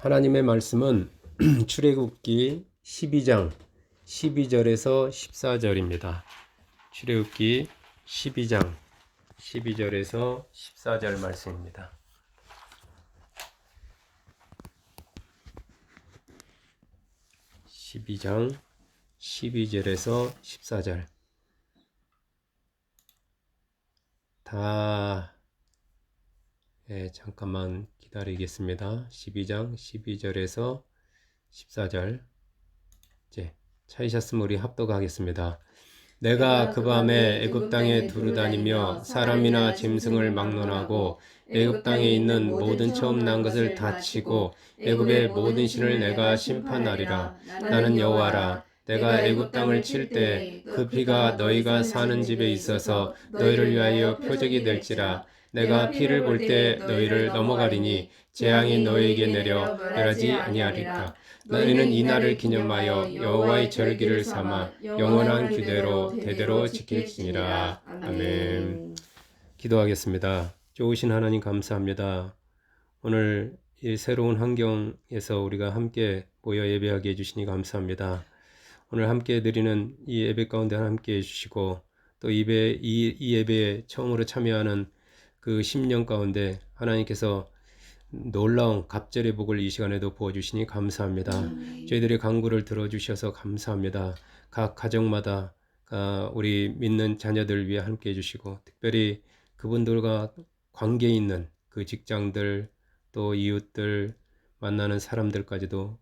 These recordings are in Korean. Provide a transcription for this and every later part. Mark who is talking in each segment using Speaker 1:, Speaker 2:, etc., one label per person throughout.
Speaker 1: 하나님의 말씀은 출애굽기 12장 12절에서 14절입니다. 출애굽기 12장 12절에서 14절 말씀입니다. (12장) 12절에서 14절 잠깐만 기다리겠습니다. 12장 12절에서 14절 이제 찾으셨으면 우리 합독하겠습니다. 내가 그 밤에 애굽 땅에 두루다니며 사람이나 짐승을 막론하고 애굽 땅에 있는 모든 처음 난 것을 다 치고 애굽의 모든 신을 내가 심판하리라. 나는 여호와라. 내가 애굽 땅을 칠 때 그 피가 너희가 사는 집에 있어서 너희를 위하여 표적이 될지라. 내가 피를 볼 때 너희를 넘어가리니 재앙이 너희에게 내려 멸하지 아니하리라. 너희는 이 날을 기념하여 여호와의 절기를 삼아 영원한 규례로 대대로 지킬지니라. 아멘. 기도하겠습니다. 좋으신 하나님 감사합니다. 오늘 이 새로운 환경에서 우리가 함께 모여 예배하게 해주시니 감사합니다. 오늘 함께 드리는 이 예배 가운데 함께 해주시고 또 이 예배에 처음으로 참여하는 그 10년 가운데 하나님께서 놀라운 갑절의 복을 이 시간에도 부어주시니 감사합니다. 저희들의 간구를 들어주셔서 감사합니다. 각 가정마다 우리 믿는 자녀들 위해 함께 해주시고 특별히 그분들과 관계 있는 그 직장들 또 이웃들 만나는 사람들까지도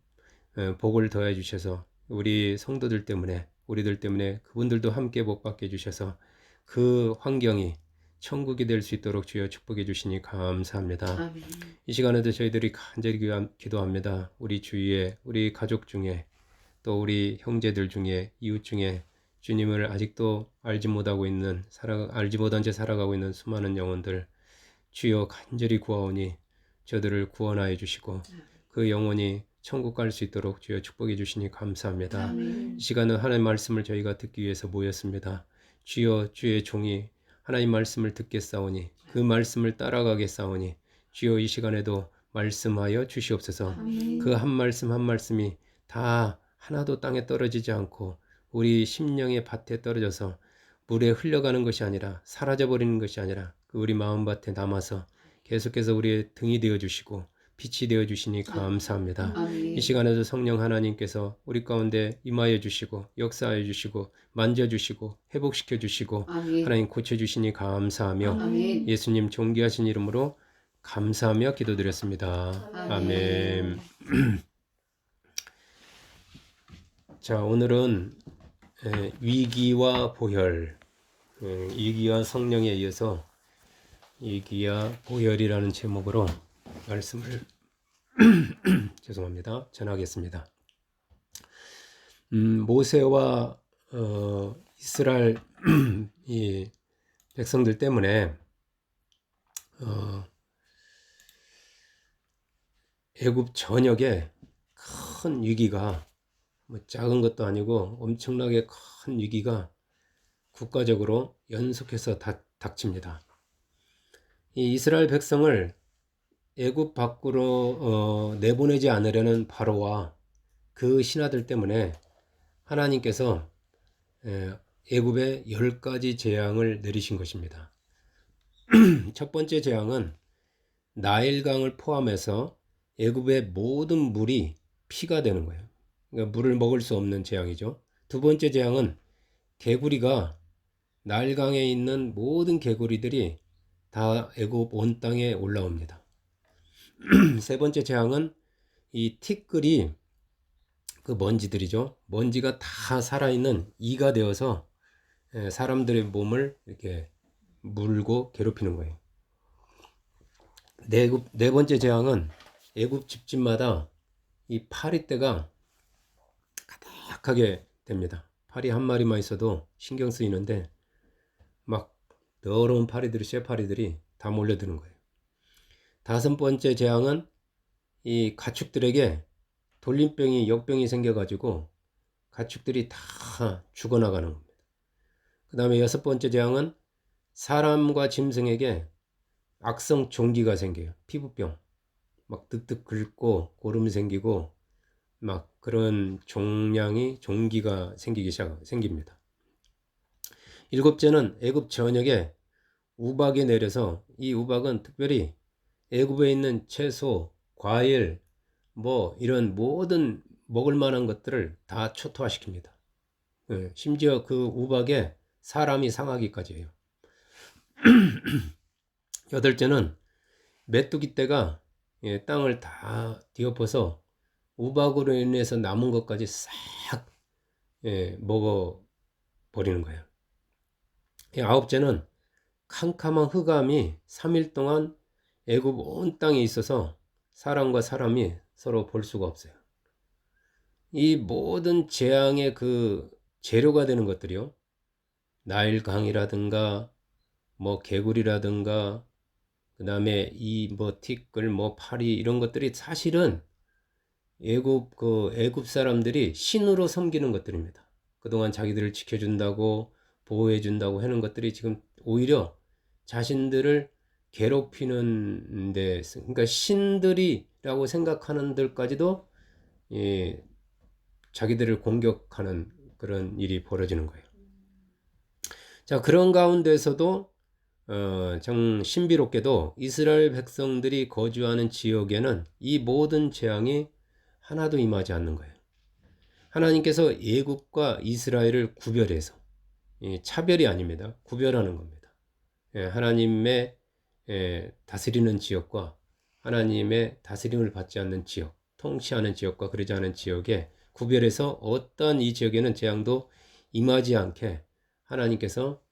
Speaker 1: 복을 더해 주셔서 우리 성도들 때문에 우리들 때문에 그분들도 함께 복받게 해주셔서 그 환경이 천국이 될 수 있도록 주여 축복해 주시니 감사합니다. 아멘. 이 시간에도 저희들이 간절히 기도합니다. 우리 주위에 우리 가족 중에 또 우리 형제들 중에 이웃 중에 주님을 아직도 알지 못한 채 살아가고 있는 수많은 영혼들 주여 간절히 구하오니 저들을 구원하여 주시고 그 영혼이 천국 갈 수 있도록 주여 축복해 주시니 감사합니다. 아멘. 이 시간은 하나님의 말씀을 저희가 듣기 위해서 모였습니다. 주여 주의 종이 하나님 말씀을 듣겠사오니 그 말씀을 따라가겠사오니 주여 이 시간에도 말씀하여 주시옵소서. 그 한 말씀 한 말씀이 다 하나도 땅에 떨어지지 않고 우리 심령의 밭에 떨어져서 물에 흘러가는 것이 아니라 사라져버리는 것이 아니라 그 우리 마음밭에 남아서 계속해서 우리의 등이 되어주시고 빛이 되어주시니 감사합니다. 아멘. 이 시간에도 성령 하나님께서 우리 가운데 임하여 주시고 역사하여 주시고 만져주시고 회복시켜 주시고 아멘. 하나님 고쳐주시니 감사하며 아멘. 예수님 존귀하신 이름으로 감사하며 기도드렸습니다. 아멘. 자, 오늘은 위기와 보혈, 위기와 성령에 이어서 위기와 보혈이라는 제목으로 말씀을 죄송합니다. 전하겠습니다. 모세와 이스라엘 이 백성들 때문에 애굽 전역에 큰 위기가 작은 것도 아니고 엄청나게 큰 위기가 국가적으로 연속해서 닥칩니다. 이 이스라엘 백성을 애굽 밖으로 내보내지 않으려는 바로와 그 신하들 때문에 하나님께서 애굽에 10가지 재앙을 내리신 것입니다. 첫 번째 재앙은 나일강을 포함해서 애굽의 모든 물이 피가 되는 거예요. 그러니까 물을 먹을 수 없는 재앙이죠. 두 번째 재앙은 개구리가 나일강에 있는 모든 개구리들이 다 애굽 온 땅에 올라옵니다. 세 번째 재앙은 이 티끌이 그 먼지들이죠. 먼지가 다 살아있는 이가 되어서 사람들의 몸을 이렇게 물고 괴롭히는 거예요. 네 번째 재앙은 애굽 집집마다 이 파리떼가 가득하게 됩니다. 파리 한 마리만 있어도 신경 쓰이는데 막 더러운 파리들이 쇠파리들이 다 몰려드는 거예요. 다섯 번째 재앙은 이 가축들에게 돌림병이 역병이 생겨가지고 가축들이 다 죽어나가는 겁니다. 그 다음에 여섯 번째 재앙은 사람과 짐승에게 악성 종기가 생겨요. 피부병. 막 득득 긁고 고름 생기고 막 그런 종기가 생깁니다. 일곱째는 애굽 전역에 우박이 내려서 이 우박은 특별히 애굽에 있는 채소, 과일, 뭐 이런 모든 먹을 만한 것들을 다 초토화시킵니다. 심지어 그 우박에 사람이 상하기까지 해요. 여덟째는 메뚜기 떼가 땅을 다 뒤엎어서 우박으로 인해서 남은 것까지 싹 먹어 버리는 거예요. 아홉째는 캄캄한 흑암이 3일 동안 애굽 온 땅에 있어서 사람과 사람이 서로 볼 수가 없어요. 이 모든 재앙의 그 재료가 되는 것들이요. 나일강이라든가 뭐 개구리라든가 그 다음에 이 뭐 티끌 뭐 파리 이런 것들이 사실은 애굽 사람들이 신으로 섬기는 것들입니다. 그동안 자기들을 지켜준다고 보호해준다고 하는 것들이 지금 오히려 자신들을 괴롭히는 데, 그러니까 신들이라고 생각하는 들까지도 자기들을 공격하는 그런 일이 벌어지는 거예요. 자, 그런 가운데서도 정 신비롭게도 이스라엘 백성들이 거주하는 지역에는 이 모든 재앙이 하나도 임하지 않는 거예요. 하나님께서 애굽과 이스라엘을 구별해서 차별이 아닙니다. 구별하는 겁니다. 하나님의 다스리는 지역과 하나님의 다스림을 받지 않는 지역, 통치하는 지역과 그러지 않은 지역에 구별해서 어떤 이 지역에는 재앙도 임하지 않게 하나님께서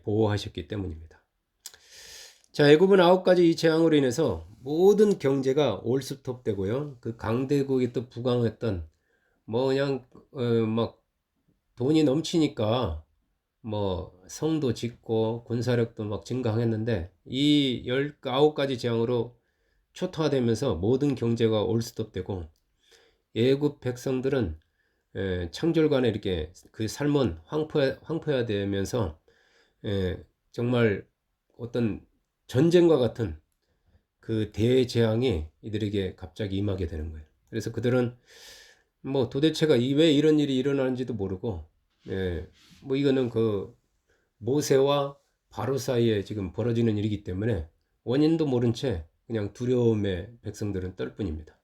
Speaker 1: 보호하셨기 때문입니다. 자, 애굽은 9가지 이 재앙으로 인해서 모든 경제가 올스톱되고요. 그 강대국이 또 부강했던 뭐 그냥 막 돈이 넘치니까 뭐 성도 짓고 군사력도 막 증강했는데 이 19가지 재앙으로 초토화되면서 모든 경제가 올스톱되고 애굽 백성들은 창졸간에 이렇게 그 삶은 황폐화되면서 정말 어떤 전쟁과 같은 그 대재앙이 이들에게 갑자기 임하게 되는 거예요. 그래서 그들은 뭐 도대체가 왜 이런 일이 일어나는지도 모르고 뭐 이거는 그 모세와 바로 사이에 지금 벌어지는 일이기 때문에 원인도 모른 채 그냥 두려움에 백성들은 떨 뿐입니다.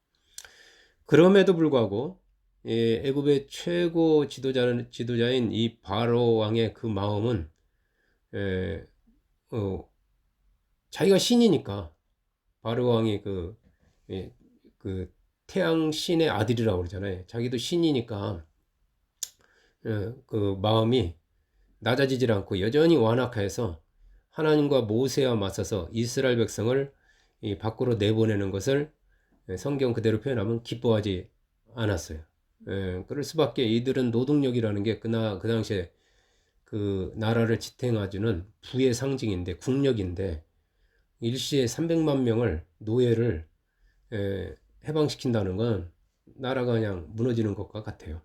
Speaker 1: 그럼에도 불구하고 애굽의 최고 지도자인 이 바로 왕의 그 마음은 자기가 신이니까 바로 왕이 그 태양 신의 아들이라고 그러잖아요. 자기도 신이니까 그 마음이 낮아지질 않고 여전히 완악해서 하나님과 모세와 맞서서 이스라엘 백성을 밖으로 내보내는 것을 성경 그대로 표현하면 기뻐하지 않았어요. 그럴 수밖에. 이들은 노동력이라는 게 그 당시에 그 나라를 지탱해주는 부의 상징인데 국력인데 일시에 300만 명을 노예를 해방시킨다는 건 나라가 그냥 무너지는 것과 같아요.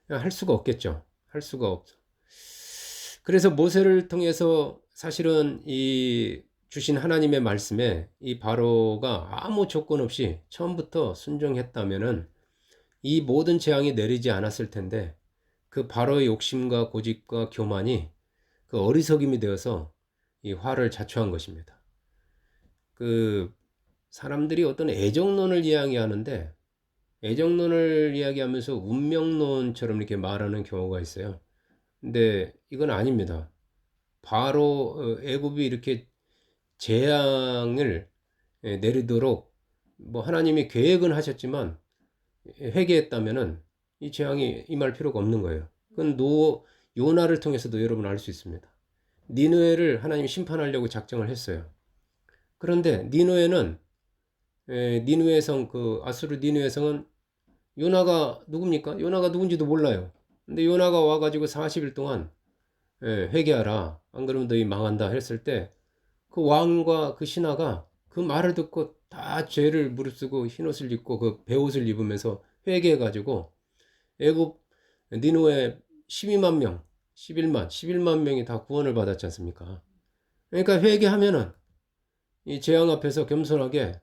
Speaker 1: 할 수가 없겠죠. 할 수가 없어. 그래서 모세를 통해서 사실은 이 주신 하나님의 말씀에 이 바로가 아무 조건 없이 처음부터 순종했다면은 이 모든 재앙이 내리지 않았을 텐데 그 바로의 욕심과 고집과 교만이 그 어리석임이 되어서 이 화를 자초한 것입니다. 그 사람들이 어떤 애정론을 이야기하는데 애정론을 이야기하면서 운명론처럼 이렇게 말하는 경우가 있어요. 근데 이건 아닙니다. 바로 애굽이 이렇게 재앙을 내리도록 뭐 하나님이 계획은 하셨지만 회개했다면은 이 재앙이 임할 필요가 없는 거예요. 그건 요나를 통해서도 여러분 알 수 있습니다. 니느웨를 하나님이 심판하려고 작정을 했어요. 그런데 니느웨는 니느웨 성, 그 아수르 니느웨 성은 요나가 누굽니까? 요나가 누군지도 몰라요. 근데 요나가 와가지고 40일 동안 회개하라. 안 그러면 너희 망한다 했을 때 그 왕과 그 신하가 그 말을 듣고 다 죄를 무릅쓰고 흰옷을 입고 그 베옷을 입으면서 회개해가지고 애굽 니느웨 12만 명, 11만 명이 다 구원을 받았지 않습니까? 그러니까 회개하면은 이 재앙 앞에서 겸손하게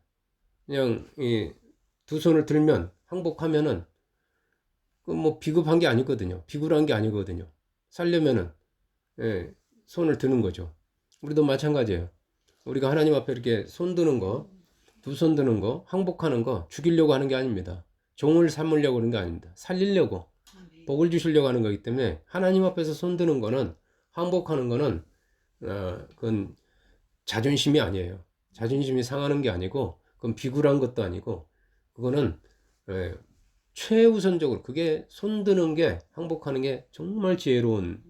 Speaker 1: 그냥 두 손을 들면 항복하면은 그 뭐 비겁한 게 아니거든요. 비굴한 게 아니거든요. 살려면은 예, 손을 드는 거죠. 우리도 마찬가지예요. 우리가 하나님 앞에 이렇게 손 드는 거, 두 손 드는 거, 항복하는 거 죽이려고 하는 게 아닙니다. 종을 삼으려고 하는 게 아닙니다. 살리려고 복을 주시려고 하는 거기 때문에 하나님 앞에서 손 드는 거는 항복하는 거는 그건 자존심이 아니에요. 자존심이 상하는 게 아니고 그건 비굴한 것도 아니고 그거는 예, 최우선적으로 그게 손드는 게 항복하는 게 정말 지혜로운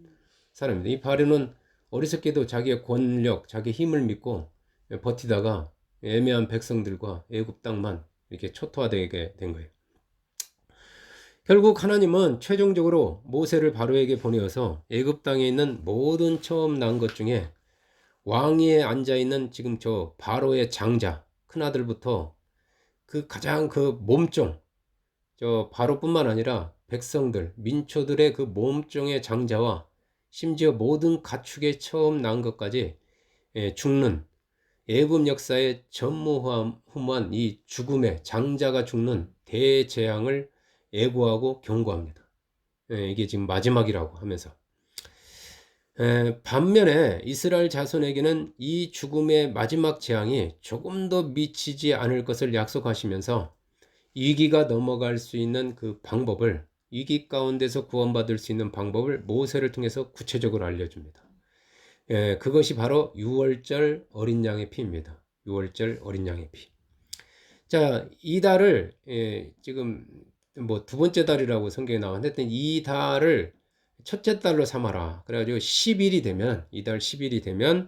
Speaker 1: 사람입니다. 이 바로는 어리석게도 자기의 권력, 자기 힘을 믿고 버티다가 애매한 백성들과 애굽 땅만 이렇게 초토화되게 된 거예요. 결국 하나님은 최종적으로 모세를 바로에게 보내어서 애굽 땅에 있는 모든 처음 난 것 중에 왕위에 앉아 있는 지금 저 바로의 장자 큰아들부터 그 가장 그 몸종 저 바로뿐만 아니라 백성들 민초들의 그 몸종의 장자와 심지어 모든 가축의 처음 난 것까지 죽는 애굽 역사의 전무후무한 이 죽음의 장자가 죽는 대재앙을 예고하고 경고합니다. 이게 지금 마지막이라고 하면서 반면에 이스라엘 자손에게는 이 죽음의 마지막 재앙이 조금 더 미치지 않을 것을 약속하시면서 위기가 넘어갈 수 있는 그 방법을 위기 가운데서 구원받을 수 있는 방법을 모세를 통해서 구체적으로 알려줍니다. 그것이 바로 유월절 어린 양의 피입니다. 유월절 어린 양의 피. 자, 이 달을 지금 뭐 두 번째 달이라고 성경에 나왔는데 이 달을 첫째 달로 삼아라. 그래가지고 10일이 되면 이달 10일이 되면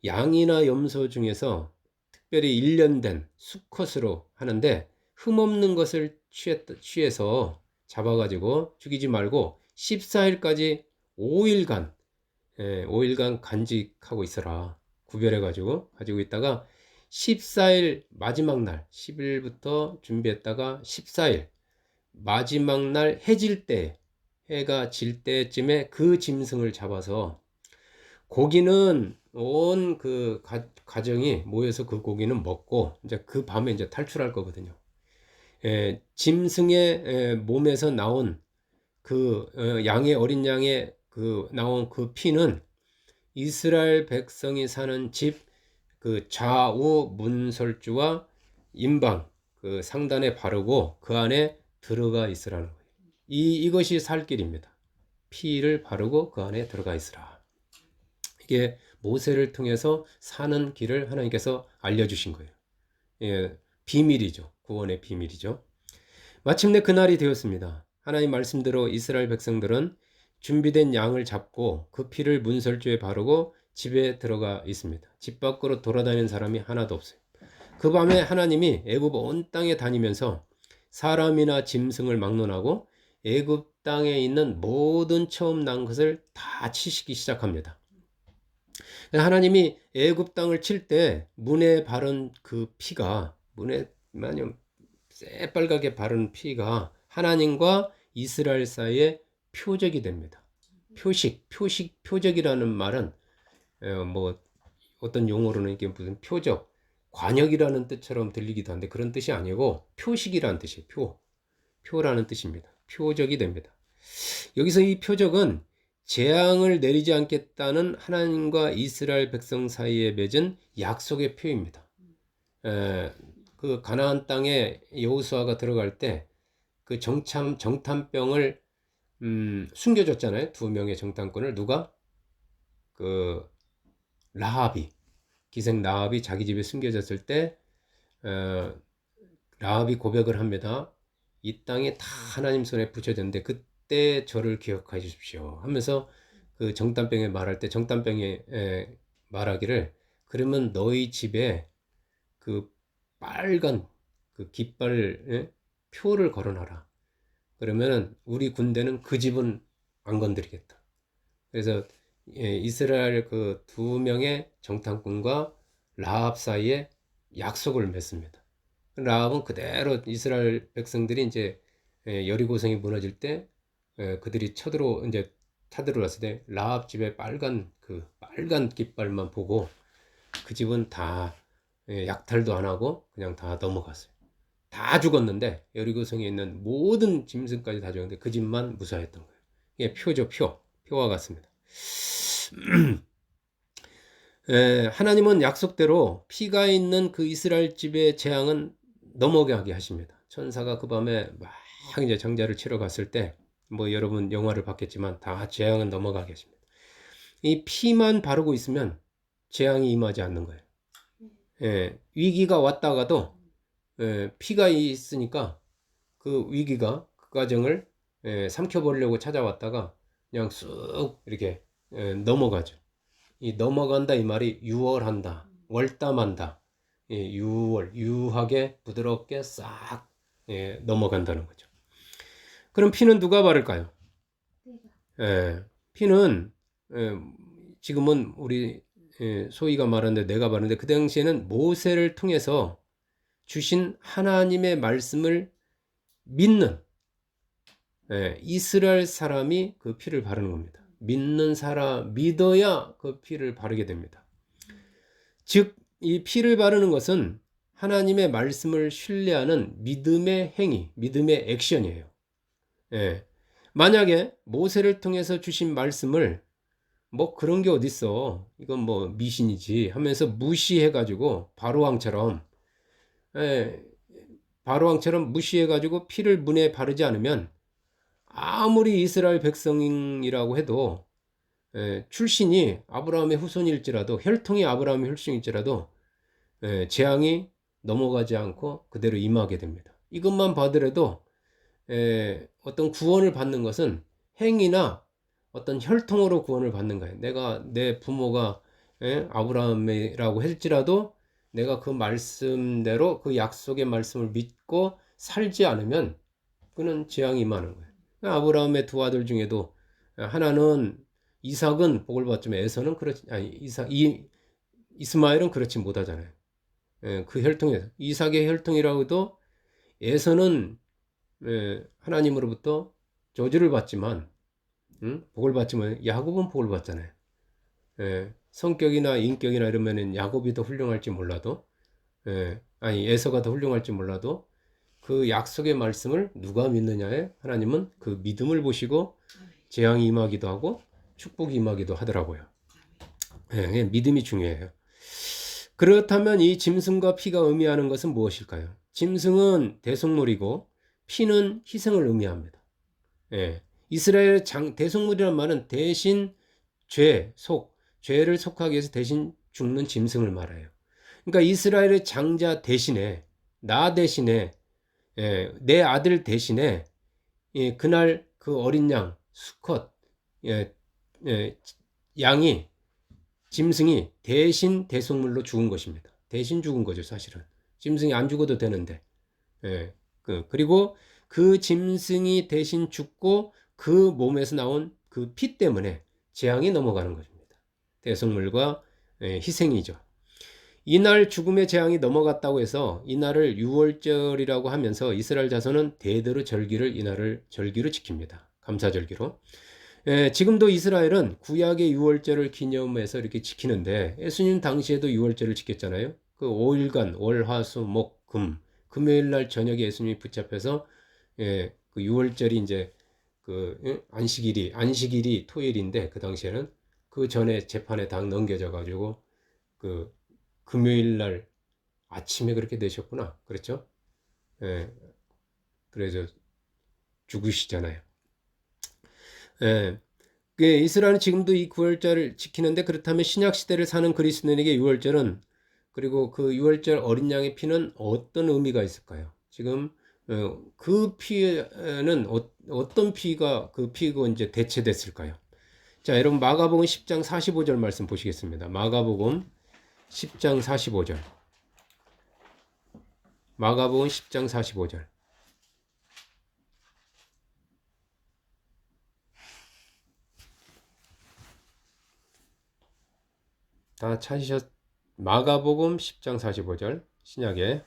Speaker 1: 양이나 염소 중에서 특별히 1년 된 수컷으로 하는데 흠없는 것을 취해서 잡아가지고 죽이지 말고 14일까지 5일간 5일간 간직하고 있어라. 구별해가지고 가지고 있다가 14일 마지막 날 10일부터 준비했다가 14일 마지막 날 해질 때 해가 질 때쯤에 그 짐승을 잡아서 고기는 온 그 가정이 모여서 그 고기는 먹고 이제 그 밤에 이제 탈출할 거거든요. 짐승의 몸에서 나온 그 양의 어린 양의 그 나온 그 피는 이스라엘 백성이 사는 집 그 좌우 문설주와 임방 그 상단에 바르고 그 안에 들어가 있으라는 거예요. 이것이 살 길입니다. 피를 바르고 그 안에 들어가 있으라. 이게 모세를 통해서 사는 길을 하나님께서 알려주신 거예요. 비밀이죠. 구원의 비밀이죠. 마침내 그날이 되었습니다. 하나님 말씀대로 이스라엘 백성들은 준비된 양을 잡고 그 피를 문설주에 바르고 집에 들어가 있습니다. 집 밖으로 돌아다니는 사람이 하나도 없어요. 그 밤에 하나님이 애굽 온 땅에 다니면서 사람이나 짐승을 막론하고 애굽 땅에 있는 모든 처음 난 것을 다 치시기 시작합니다. 하나님이 애굽 땅을 칠 때 문에 바른 그 피가 문에 새빨갛게 바른 피가 하나님과 이스라엘 사이의 표적이 됩니다. 표적이라는 말은 뭐 어떤 용어로는 이게 무슨 표적, 관역이라는 뜻처럼 들리기도 한데 그런 뜻이 아니고 표식이라는 뜻이에요. 표라는 뜻입니다. 표적이 됩니다. 여기서 이 표적은 재앙을 내리지 않겠다는 하나님과 이스라엘 백성 사이에 맺은 약속의 표입니다. 그 가나안 땅에 여호수아가 들어갈 때 그 정탐병을 숨겨줬잖아요. 2명의 정탐꾼을 누가 그 라합이 기생 라합이 자기 집에 숨겨졌을 때 라합이 고백을 합니다. 이 땅이 다 하나님 손에 붙여졌는데 그때 저를 기억해 주십시오 하면서 그 정탐병에 말할 때 정탐병이 말하기를 그러면 너희 집에 그 빨간 그 깃발 표를 걸어놔라. 그러면은 우리 군대는 그 집은 안 건드리겠다. 그래서 이스라엘 그 2명의 정탐꾼과 라합 사이에 약속을 맺습니다. 라합은 그대로 이스라엘 백성들이 이제 여리고성이 무너질 때 그들이 이제 타들어왔을 때 라합 집에 빨간 깃발만 보고 그 집은 다 약탈도 안 하고 그냥 다 넘어갔어요. 다 죽었는데 여리고성에 있는 모든 짐승까지 다 죽었는데 그 집만 무사했던 거예요. 이게 표죠, 표와 같습니다. 하나님은 약속대로 피가 있는 그 이스라엘 집의 재앙은 넘어가게 하십니다. 천사가 그 밤에 막 이제 장자를 치러 갔을 때, 뭐 여러분 영화를 봤겠지만 다 재앙은 넘어가게 하십니다. 이 피만 바르고 있으면 재앙이 임하지 않는 거예요. 위기가 왔다가도 피가 있으니까 그 위기가 그 과정을 삼켜보려고 찾아왔다가 그냥 쑥 이렇게 넘어가죠. 이 넘어간다 이 말이 유월한다, 월담한다. 유하게 부드럽게 싹 넘어간다는 거죠. 그럼 피는 누가 바를까요? 피는 지금은 우리 소위가 말하는데 내가 바르는데 그 당시에는 모세를 통해서 주신 하나님의 말씀을 믿는 이스라엘 사람이 그 피를 바르는 겁니다. 믿는 사람, 믿어야 그 피를 바르게 됩니다. 즉, 이 피를 바르는 것은 하나님의 말씀을 신뢰하는 믿음의 행위, 믿음의 액션이에요. 만약에 모세를 통해서 주신 말씀을 뭐 그런 게 어딨어, 이건 뭐 미신이지 하면서 무시해가지고 바로왕처럼 무시해가지고 피를 문에 바르지 않으면 아무리 이스라엘 백성이라고 해도 출신이 아브라함의 후손일지라도 혈통이 아브라함의 혈통일지라도 재앙이 넘어가지 않고 그대로 임하게 됩니다. 이것만 봐더라도 어떤 구원을 받는 것은 행위나 어떤 혈통으로 구원을 받는 거예요. 내 부모가 아브라함이라고 할지라도 내가 그 말씀대로 그 약속의 말씀을 믿고 살지 않으면 그는 재앙이 임하는 거예요. 아브라함의 두 아들 중에도 하나는 이삭은 복을 받지만 에서는 그렇지 아니 이스마엘은 그렇지 못하잖아요. 그 혈통에서 이삭의 혈통이라고도 에서는 하나님으로부터 저주를 받지만 복을 받지만 야곱은 복을 받잖아요. 성격이나 인격이나 이러면은 야곱이 더 훌륭할지 몰라도 에서가 더 훌륭할지 몰라도 그 약속의 말씀을 누가 믿느냐에 하나님은 그 믿음을 보시고 재앙이 임하기도 하고 축복이 임하기도 하더라고요. 믿음이 중요해요. 그렇다면 이 짐승과 피가 의미하는 것은 무엇일까요? 짐승은 대속물이고 피는 희생을 의미합니다. 이스라엘의 대속물이란 말은 대신 죄를 속하기 위해서 대신 죽는 짐승을 말해요. 그러니까 이스라엘의 장자 대신에 나 대신에 내 아들 대신에 그날 그 어린 양 수컷 양이 짐승이 대신 대속물로 죽은 것입니다. 대신 죽은 거죠, 사실은. 짐승이 안 죽어도 되는데. 그리고 그 짐승이 대신 죽고 그 몸에서 나온 그 피 때문에 재앙이 넘어가는 것입니다. 대속물과 희생이죠. 이날 죽음의 재앙이 넘어갔다고 해서 이날을 유월절이라고 하면서 이스라엘 자손은 대대로 이날을 절기로 지킵니다. 감사절기로. 지금도 이스라엘은 구약의 유월절을 기념해서 이렇게 지키는데 예수님 당시에도 유월절을 지켰잖아요. 그 5일간 월, 화, 수, 목, 금 금요일 날 저녁에 예수님이 붙잡혀서 그 유월절이 이제 그 안식일이 토요일인데 그 당시에는 그 전에 재판에 다 넘겨져 가지고 그 금요일 날 아침에 그렇게 되셨구나. 그렇죠? 그래서 죽으시잖아요. 이스라엘은 지금도 이 구월절을 지키는데 그렇다면 신약 시대를 사는 그리스도인에게 유월절은 그리고 그 유월절 어린 양의 피는 어떤 의미가 있을까요? 지금 그 피는 어떤 피가 그 피고 이제 대체됐을까요? 자, 여러분 마가복음 10장 45절 말씀 보시겠습니다. 마가복음 10장 45절. 마가복음 10장 45절. 다 찾으셨 마가복음 10장 45절 신약에.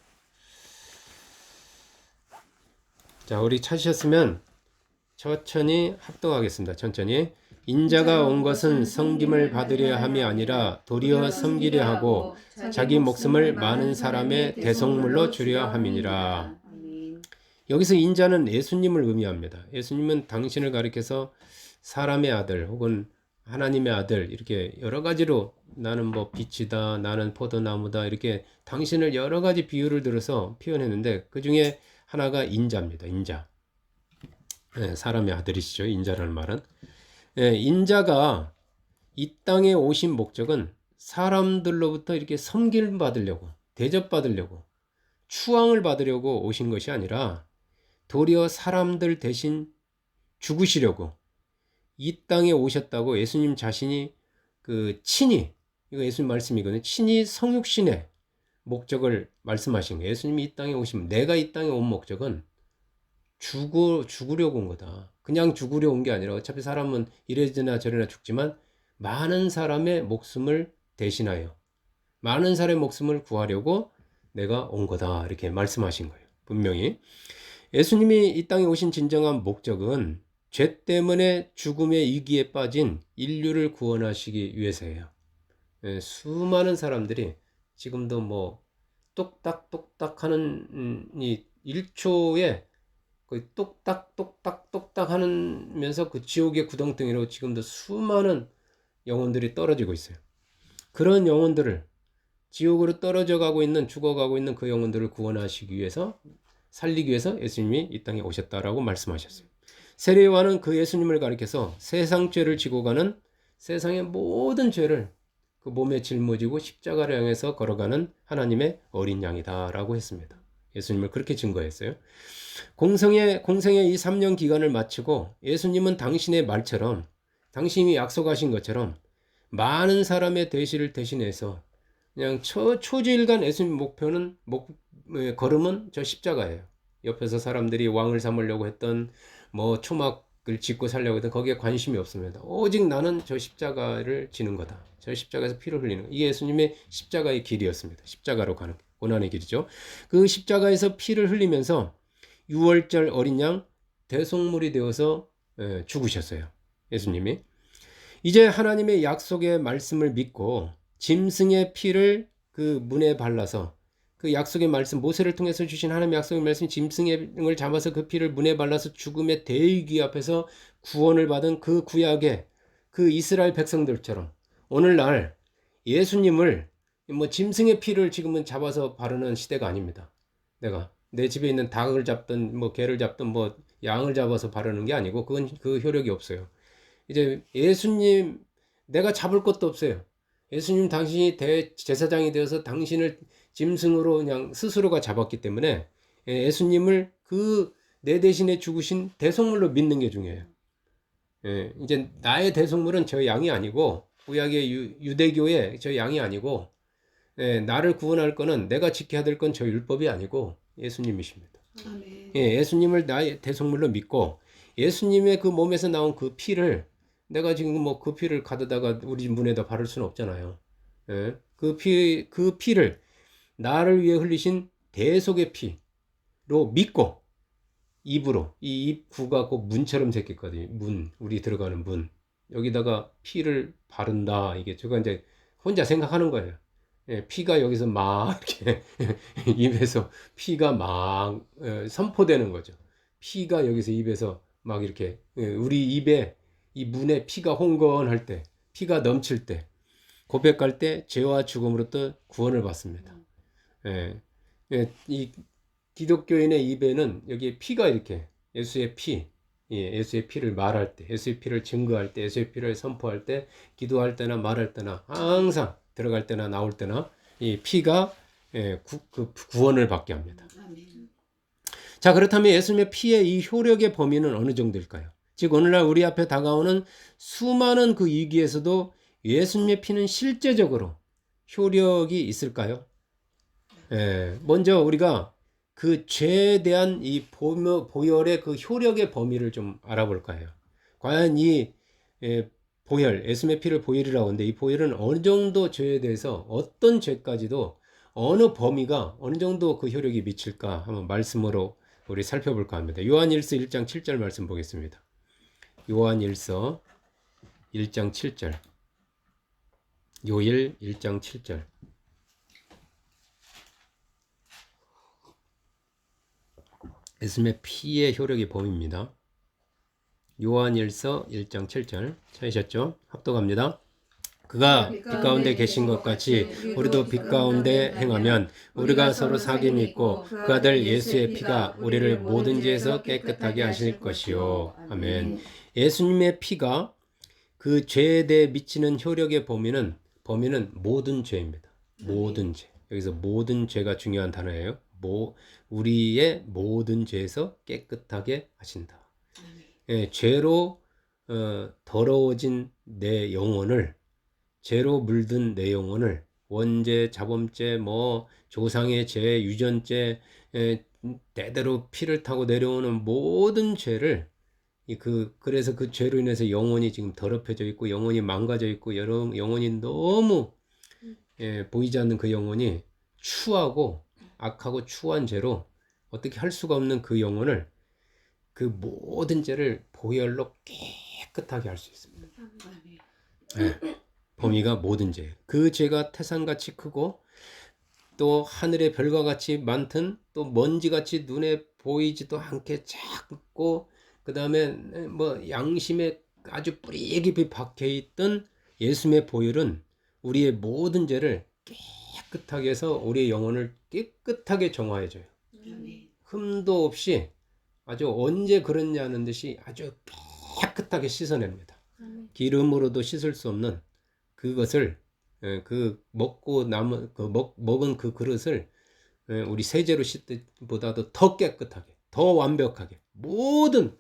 Speaker 1: 자, 우리 찾으셨으면 천천히 합독하겠습니다. 천천히. 인자가 온 것은 섬김을 받으려 함이 아니라 도리어 섬기려 하고 자기 목숨을 많은 사람의 대속물로 주려 함이니라.
Speaker 2: 아멘.
Speaker 1: 여기서 인자는 예수님을 의미합니다. 예수님은 당신을 가리켜서 사람의 아들 혹은 하나님의 아들 이렇게 여러 가지로 나는 뭐 빛이다, 나는 포도나무다 이렇게 당신을 여러 가지 비유를 들어서 표현했는데 그 중에 하나가 인자입니다. 인자. 예, 사람의 아들이시죠. 인자라는 말은. 예, 인자가 이 땅에 오신 목적은 사람들로부터 이렇게 섬김 받으려고, 대접받으려고, 추앙을 받으려고 오신 것이 아니라 도리어 사람들 대신 죽으시려고 이 땅에 오셨다고 예수님 자신이 그 친히, 이거 예수님 말씀이거든요. 친히 성육신의 목적을 말씀하신 거예요. 예수님이 이 땅에 오시면 내가 이 땅에 온 목적은 죽으려고 온 거다. 그냥 죽으려 온 게 아니라 어차피 사람은 이래저래나 저래나 죽지만 많은 사람의 목숨을 대신하여 많은 사람의 목숨을 구하려고 내가 온 거다. 이렇게 말씀하신 거예요. 분명히. 예수님이 이 땅에 오신 진정한 목적은 죄 때문에 죽음의 위기에 빠진 인류를 구원하시기 위해서예요. 수많은 사람들이 지금도 뭐 똑딱똑딱 하는 이 1초에 거의 똑딱 하면서 그 지옥의 구덩텅이로 지금도 수많은 영혼들이 떨어지고 있어요. 그런 영혼들을 지옥으로 떨어져 가고 있는 죽어가고 있는 그 영혼들을 구원하시기 위해서 살리기 위해서 예수님이 이 땅에 오셨다라고 말씀하셨어요. 세례요한은 그 예수님을 가리켜서 세상 죄를 지고 가는 세상의 모든 죄를 그 몸에 짊어지고 십자가를 향해서 걸어가는 하나님의 어린 양이다라고 했습니다. 예수님을 그렇게 증거했어요. 공생의 이 3년 기간을 마치고 예수님은 당신의 말처럼 당신이 약속하신 것처럼 많은 사람의 대시를 대신해서 그냥 초지일간 예수님 목표는 걸음은 저 십자가예요. 옆에서 사람들이 왕을 삼으려고 했던 뭐 초막을 짓고 살려고 했던 거기에 관심이 없습니다. 오직 나는 저 십자가를 지는 거다. 저 십자가에서 피를 흘리는 거. 이게 예수님의 십자가의 길이었습니다. 십자가로 가는 고난의 길이죠. 그 십자가에서 피를 흘리면서 6월절 어린 양 대속물이 되어서 죽으셨어요. 예수님이. 이제 하나님의 약속의 말씀을 믿고 짐승의 피를 그 문에 발라서 그 약속의 말씀 모세를 통해서 주신 하나님의 약속의 말씀 짐승을 잡아서 그 피를 문에 발라서 죽음의 대위기 앞에서 구원을 받은 그 구약의 그 이스라엘 백성들처럼 오늘날 예수님을 뭐 짐승의 피를 지금은 잡아서 바르는 시대가 아닙니다. 내가 내 집에 있는 닭을 잡든 뭐 개를 잡든 뭐 양을 잡아서 바르는 게 아니고 그건 그 효력이 없어요. 이제 예수님 내가 잡을 것도 없어요. 예수님 당신이 대제사장이 되어서 당신을 짐승으로 그냥 스스로가 잡았기 때문에 예수님을 그 내 대신에 죽으신 대속물로 믿는 게 중요해요. 이제 나의 대속물은 저 양이 아니고 구약의 유대교의 저 양이 아니고 나를 구원할 거는 내가 지켜야 될 건 저 율법이 아니고 예수님이십니다.
Speaker 2: 아멘.
Speaker 1: 예수님을 나의 대속물로 믿고 예수님의 그 몸에서 나온 그 피를 내가 지금 뭐 그 피를 가져다가 우리 문에다 바를 수는 없잖아요. 그 피를 나를 위해 흘리신 대속의 피로 믿고 입으로 이 입구가 꼭 문처럼 생겼거든요. 문 우리 들어가는 문 여기다가 피를 바른다. 이게 제가 이제 혼자 생각하는 거예요. 피가 여기서 막 이렇게 입에서 피가 막 선포되는 거죠. 피가 여기서 입에서 막 이렇게 우리 입에 이 문에 피가 홍건할 때, 피가 넘칠 때, 고백할 때 죄와 죽음으로부터 구원을 받습니다. 이 기독교인의 입에는 여기에 피가 이렇게 예수의 피, 예수의 피를 말할 때, 예수의 피를 증거할 때, 예수의 피를 선포할 때, 기도할 때나 말할 때나 항상 들어갈 때나 나올 때나 이 피가 그 구원을 받게 합니다.
Speaker 2: 아멘.
Speaker 1: 자, 그렇다면 예수님의 피의 이 효력의 범위는 어느 정도일까요? 즉 오늘날 우리 앞에 다가오는 수많은 그 위기에서도 예수님의 피는 실제적으로 효력이 있을까요? 먼저 우리가 그 죄에 대한 이 보혈의 그 효력의 범위를 좀 알아볼까 해요. 과연 이 보혈, 예수님의 피를 보혈이라고 하는데 이 보혈은 어느 정도 죄에 대해서 어떤 죄까지도 어느 범위가 어느 정도 그 효력이 미칠까 한번 말씀으로 우리 살펴볼까 합니다. 요한일서 1장 7절 말씀 보겠습니다. 요한일서 1장 7절. 요일 1장 7절. 예수님의 피의 효력의 범위입니다. 요한일서 1장 7절. 찾으셨죠? 합독합니다. 그가 빛 가운데 계신 것 같이 우리도 빛 가운데 행하면 우리가 서로 사귐이 있고 그 아들 예수의 피가 우리를 모든 죄에서 깨끗하게 하실 것이요. 아멘. 예수님의 피가 그 죄에 대해 미치는 효력의 범위는 모든 죄입니다. 모든 죄. 여기서 모든 죄가 중요한 단어예요. 우리의 모든 죄에서 깨끗하게 하신다. 예, 죄로 더러워진 내 영혼을, 죄로 물든 내 영혼을, 원죄, 자범죄, 조상의 죄, 유전죄, 대대로 피를 타고 내려오는 모든 죄를, 그래서 그 죄로 인해서 영혼이 지금 더럽혀져 있고 영혼이 망가져 있고 영혼이 너무 보이지 않는 그 영혼이 추하고 악하고 추한 죄로 어떻게 할 수가 없는 그 영혼을, 그 모든 죄를 보혈로 깨끗하게 할 수 있습니다. 네, 범위가 모든 죄. 그 죄가 태산같이 크고 또 하늘의 별과 같이 많든 또 먼지같이 눈에 보이지도 않게 작고 그 다음에 양심에 아주 뿌리 깊이 박혀있던 예수님의 보혈은 우리의 모든 죄를 깨끗하게 해서 우리의 영혼을 깨끗하게 정화해줘요. 흠도 없이 아주 언제 그랬냐는 듯이 아주 깨끗하게 씻어냅니다. 기름으로도 씻을 수 없는 그것을, 그 먹고 남은 먹은 그 그릇을 우리 세제로 씻듯보다도 더 깨끗하게, 더 완벽하게 모든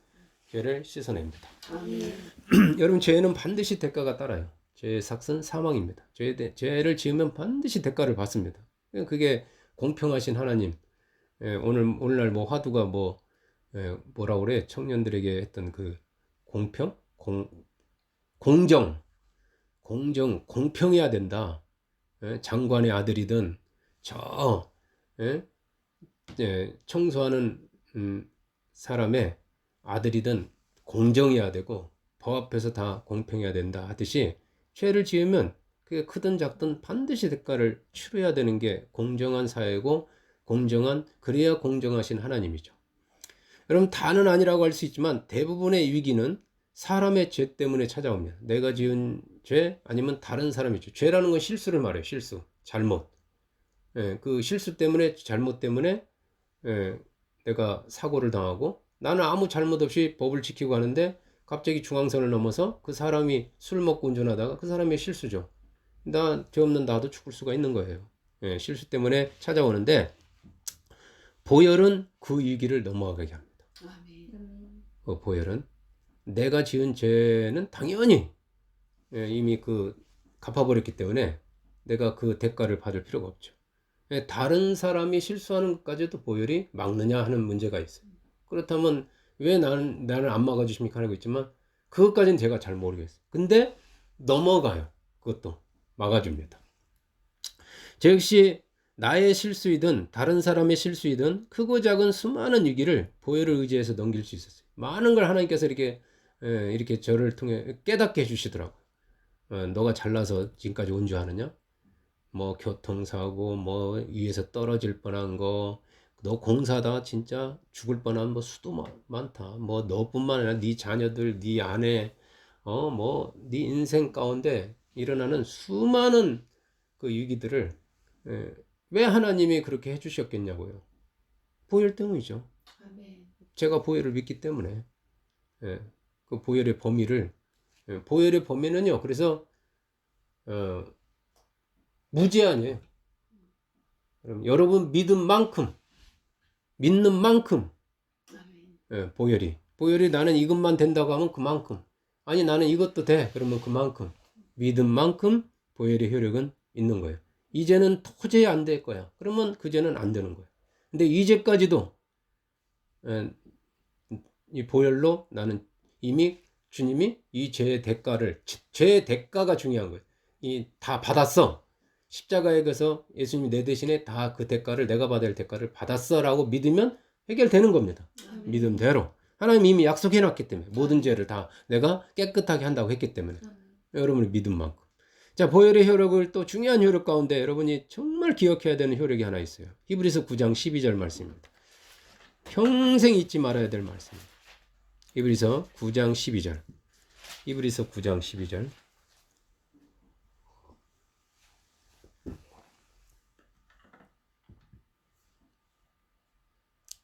Speaker 1: 죄를 씻어냅니다. 여러분, 죄는 반드시 대가가 따라요. 죄의 삭은 사망입니다. 죄를 지으면 반드시 대가를 받습니다. 그게 공평하신 하나님. 오늘날 화두가 뭐라 그래? 청년들에게 했던 그 공평? 공정, 공평해야 된다. 장관의 아들이든 청소하는 사람의 아들이든 공정해야 되고 법 앞에서 다 공평해야 된다 하듯이 죄를 지으면 그게 크든 작든 반드시 대가를 치러야 되는 게 공정한 사회고 그래야 공정하신 하나님이죠. 여러분, 다는 아니라고 할 수 있지만 대부분의 위기는 사람의 죄 때문에 찾아옵니다. 내가 지은 죄 아니면 다른 사람의 죄. 죄라는 건 실수를 말해요. 실수, 잘못. 그 실수 때문에, 잘못 때문에 내가 사고를 당하고 나는 아무 잘못 없이 법을 지키고 하는데 갑자기 중앙선을 넘어서 그 사람이 술 먹고 운전하다가 그 사람의 실수죠. 죄 없는 나도 죽을 수가 있는 거예요. 실수 때문에 찾아오는데 보혈은 그 위기를 넘어가게 합니다. 보혈은 내가 지은 죄는 당연히 이미 갚아버렸기 때문에 내가 그 대가를 받을 필요가 없죠. 다른 사람이 실수하는 것까지도 보혈이 막느냐 하는 문제가 있어요. 그렇다면 왜 나는 안 막아주십니까 하고 있지만 그것까지는 제가 잘 모르겠어요. 근데 넘어가요. 그것도 막아줍니다. 저 역시 나의 실수이든 다른 사람의 실수이든 크고 작은 수많은 위기를 보혈을 의지해서 넘길 수 있었어요. 많은 걸 하나님께서 이렇게 저를 통해 깨닫게 해주시더라고요. 너가 잘나서 지금까지 온주하느냐? 교통사고, 위에서 떨어질 뻔한 거, 너 공사다 진짜 죽을 뻔한 수도 많다. 너뿐만 아니라 네 자녀들, 네 아내, 네 인생 가운데 일어나는 수많은 그 위기들을 왜 하나님이 그렇게 해주셨겠냐고요. 보혈 때문이죠. 제가 보혈을 믿기 때문에 그 보혈의 범위는요. 그래서 무제한이에요. 그럼 여러분 믿는 만큼 보혈이 나는 이것만 된다고 하면 그만큼, 아니 나는 이것도 돼 그러면 그만큼, 믿은 만큼 보혈의 효력은 있는 거예요. 이제는 도저히 안 될 거야 그러면 그 죄는 안 되는 거예요. 근데 이제까지도 이 보혈로 나는 이미 주님이 이 죄의 대가가 중요한 거예요. 다 받았어. 십자가에 가서 예수님이 내 대신에 다 그 대가를, 내가 받아야 할 대가를 받았어 라고 믿으면 해결되는 겁니다. 믿음대로. 하나님이 이미 약속해 놨기 때문에 모든 죄를 다 내가 깨끗하게 한다고 했기 때문에 여러분의 믿음 만큼. 자, 보혈의 효력을 또 중요한 효력 가운데 여러분이 정말 기억해야 되는 효력이 하나 있어요. 히브리서 9장 12절 말씀입니다. 평생 잊지 말아야 될 말씀입니다. 히브리서 9장 12절. 히브리서 9장 12절.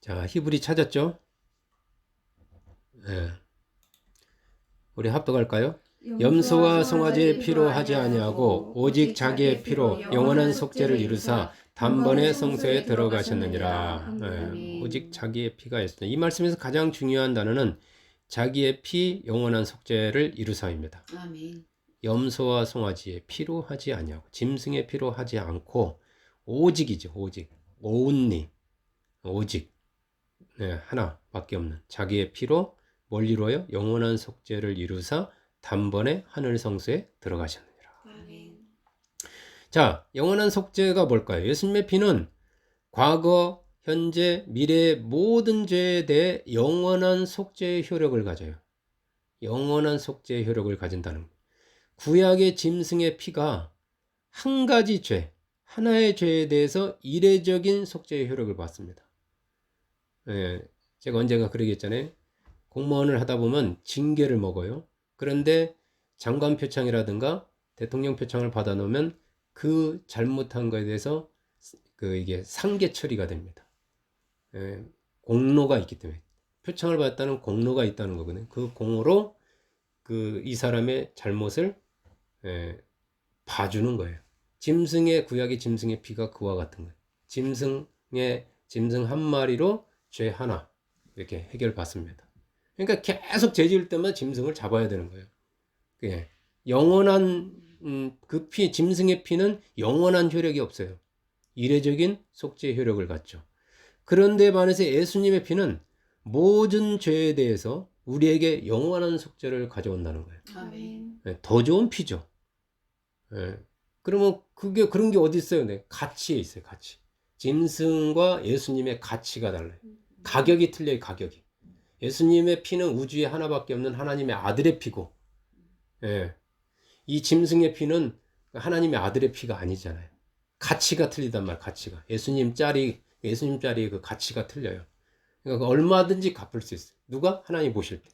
Speaker 1: 자, 히브리 찾았죠? 네. 우리 합독할까요? 염소와 송아지의 피로 하지 아니하고 오직 자기의 피로 영원한 속죄를 이루사 단번에 성소에 들어가셨느니라. 네. 오직 자기의 피가 있습니다. 이 말씀에서 가장 중요한 단어는 자기의 피 영원한 속죄를 이루사입니다.
Speaker 2: 아멘.
Speaker 1: 염소와 송아지의 피로 하지 아니하고 짐승의 피로 하지 않고 오직이죠. 오직. only. 오직. 네, 하나밖에 없는 자기의 피로 뭘 이루어요? 영원한 속죄를 이루사 단번에 하늘 성소에 들어가셨느니라.
Speaker 2: 아멘.
Speaker 1: 자, 영원한 속죄가 뭘까요? 예수님의 피는 과거, 현재, 미래의 모든 죄에 대해 영원한 속죄의 효력을 가져요. 영원한 속죄의 효력을 가진다는 거예요. 구약의 짐승의 피가 한 가지 죄, 하나의 죄에 대해서 이례적인 속죄의 효력을 받습니다. 예, 제가 언젠가 그러겠잖아요. 공무원을 하다 보면 징계를 먹어요. 그런데 장관 표창이라든가 대통령 표창을 받아 놓으면 그 잘못한 거에 대해서 이게 상계 처리가 됩니다. 예, 공로가 있기 때문에 표창을 받았다는 공로가 있다는 거거든요. 그 공로로 이 사람의 잘못을 봐주는 거예요. 구약의 짐승의 피가 그와 같은 거예요. 짐승 한 마리로 죄 하나 이렇게 해결받습니다. 그러니까 계속 죄 지을 때마다 짐승을 잡아야 되는 거예요. 예. 영원한 짐승의 피는 영원한 효력이 없어요. 이례적인 속죄 효력을 갖죠. 그런데 반해서 예수님의 피는 모든 죄에 대해서 우리에게 영원한 속죄를 가져온다는 거예요.
Speaker 2: 아멘.
Speaker 1: 예, 더 좋은 피죠. 예. 그러면 그런 게 어디 있어요? 네, 가치에 있어요. 가치. 짐승과 예수님의 가치가 달라요. 가격이 틀려요. 가격이. 예수님의 피는 우주에 하나밖에 없는 하나님의 아들의 피고, 예. 이 짐승의 피는 하나님의 아들의 피가 아니잖아요. 가치가 틀리단 말이에요. 가치가. 예수님 짤이 그 가치가 틀려요. 그러니까 얼마든지 갚을 수 있어요. 누가? 하나님 보실 때.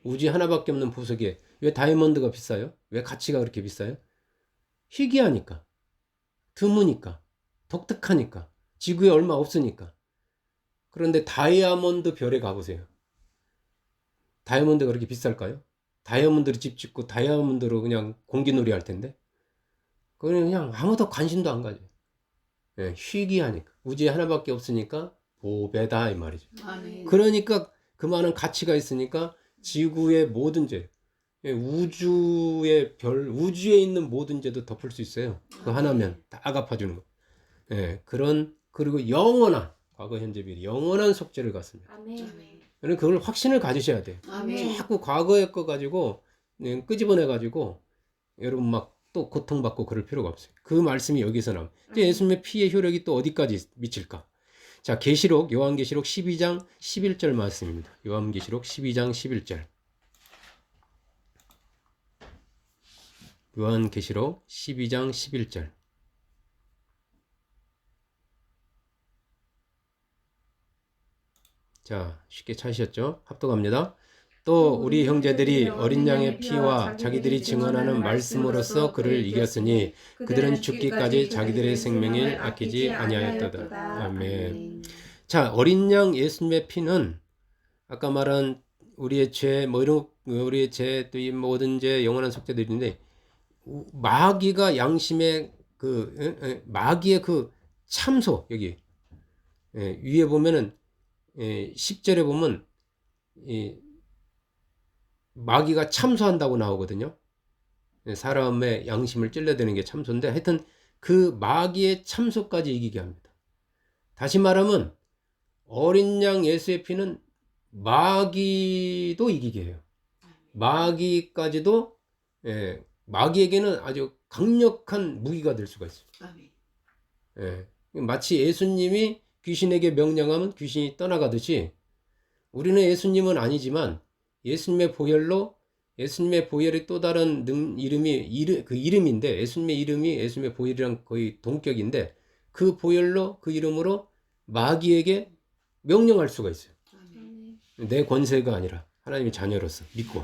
Speaker 1: 우주에 하나밖에 없는 보석에 왜 다이아몬드가 비싸요? 왜 가치가 그렇게 비싸요? 희귀하니까, 드무니까, 독특하니까, 지구에 얼마 없으니까. 그런데 다이아몬드 별에 가보세요. 다이아몬드가 그렇게 비쌀까요? 다이아몬드로 집 짓고 다이아몬드로 그냥 공기놀이 할 텐데. 그냥 아무도 관심도 안 가져요. 예, 희귀하니까. 우주에 하나밖에 없으니까 보배다 이 말이죠.
Speaker 2: 아멘.
Speaker 1: 그러니까 그 많은 가치가 있으니까 지구의 모든 죄, 예, 우주에 있는 모든 죄도 덮을 수 있어요. 그 하나면 다 갚아주는 거. 예, 그리고 영원한, 과거, 현재, 미래, 영원한 속죄를 갖습니다.
Speaker 2: 아멘.
Speaker 1: 여러분, 그걸 확신을 가지셔야 돼요.
Speaker 2: 아멘.
Speaker 1: 자꾸 과거의 거 가지고, 끄집어내가지고, 여러분 막 또 고통받고 그럴 필요가 없어요. 그 말씀이 여기서 나옵니다. 이제 예수님의 피의 효력이 또 어디까지 미칠까? 자, 요한계시록 12장 11절 말씀입니다. 요한계시록 12장 11절. 요한계시록 12장 11절. 자, 쉽게 찾으셨죠? 합독합니다. 또 우리 형제들이 어린 양의 피와 자기들이 증언하는 말씀으로써 그를 이겼으니 그들은 죽기까지 자기들의 생명을 아끼지 아니하였도다. 아멘. 자, 어린 양 예수님의 피는 아까 말한 우리의 죄, 우리의 죄, 또 이 모든 죄, 영원한 속죄들인데 마귀가 양심의 마귀의 그 참소, 여기 위에 보면은 10절에 보면 마귀가 참소한다고 나오거든요. 사람의 양심을 찔러대는 게 참소인데 하여튼 그 마귀의 참소까지 이기게 합니다. 다시 말하면 어린 양 예수의 피는 마귀도 이기게 해요. 마귀까지도 마귀에게는 아주 강력한 무기가 될 수가 있어요. 마치 예수님이 귀신에게 명령하면 귀신이 떠나가듯이 우리는 예수님은 아니지만 예수님의 보혈로 예수님의 보혈의 또 다른 그 이름인데 예수님의 이름이 예수님의 보혈이랑 거의 동격인데 그 보혈로 그 이름으로 마귀에게 명령할 수가 있어요. 내 권세가 아니라 하나님의 자녀로서 믿고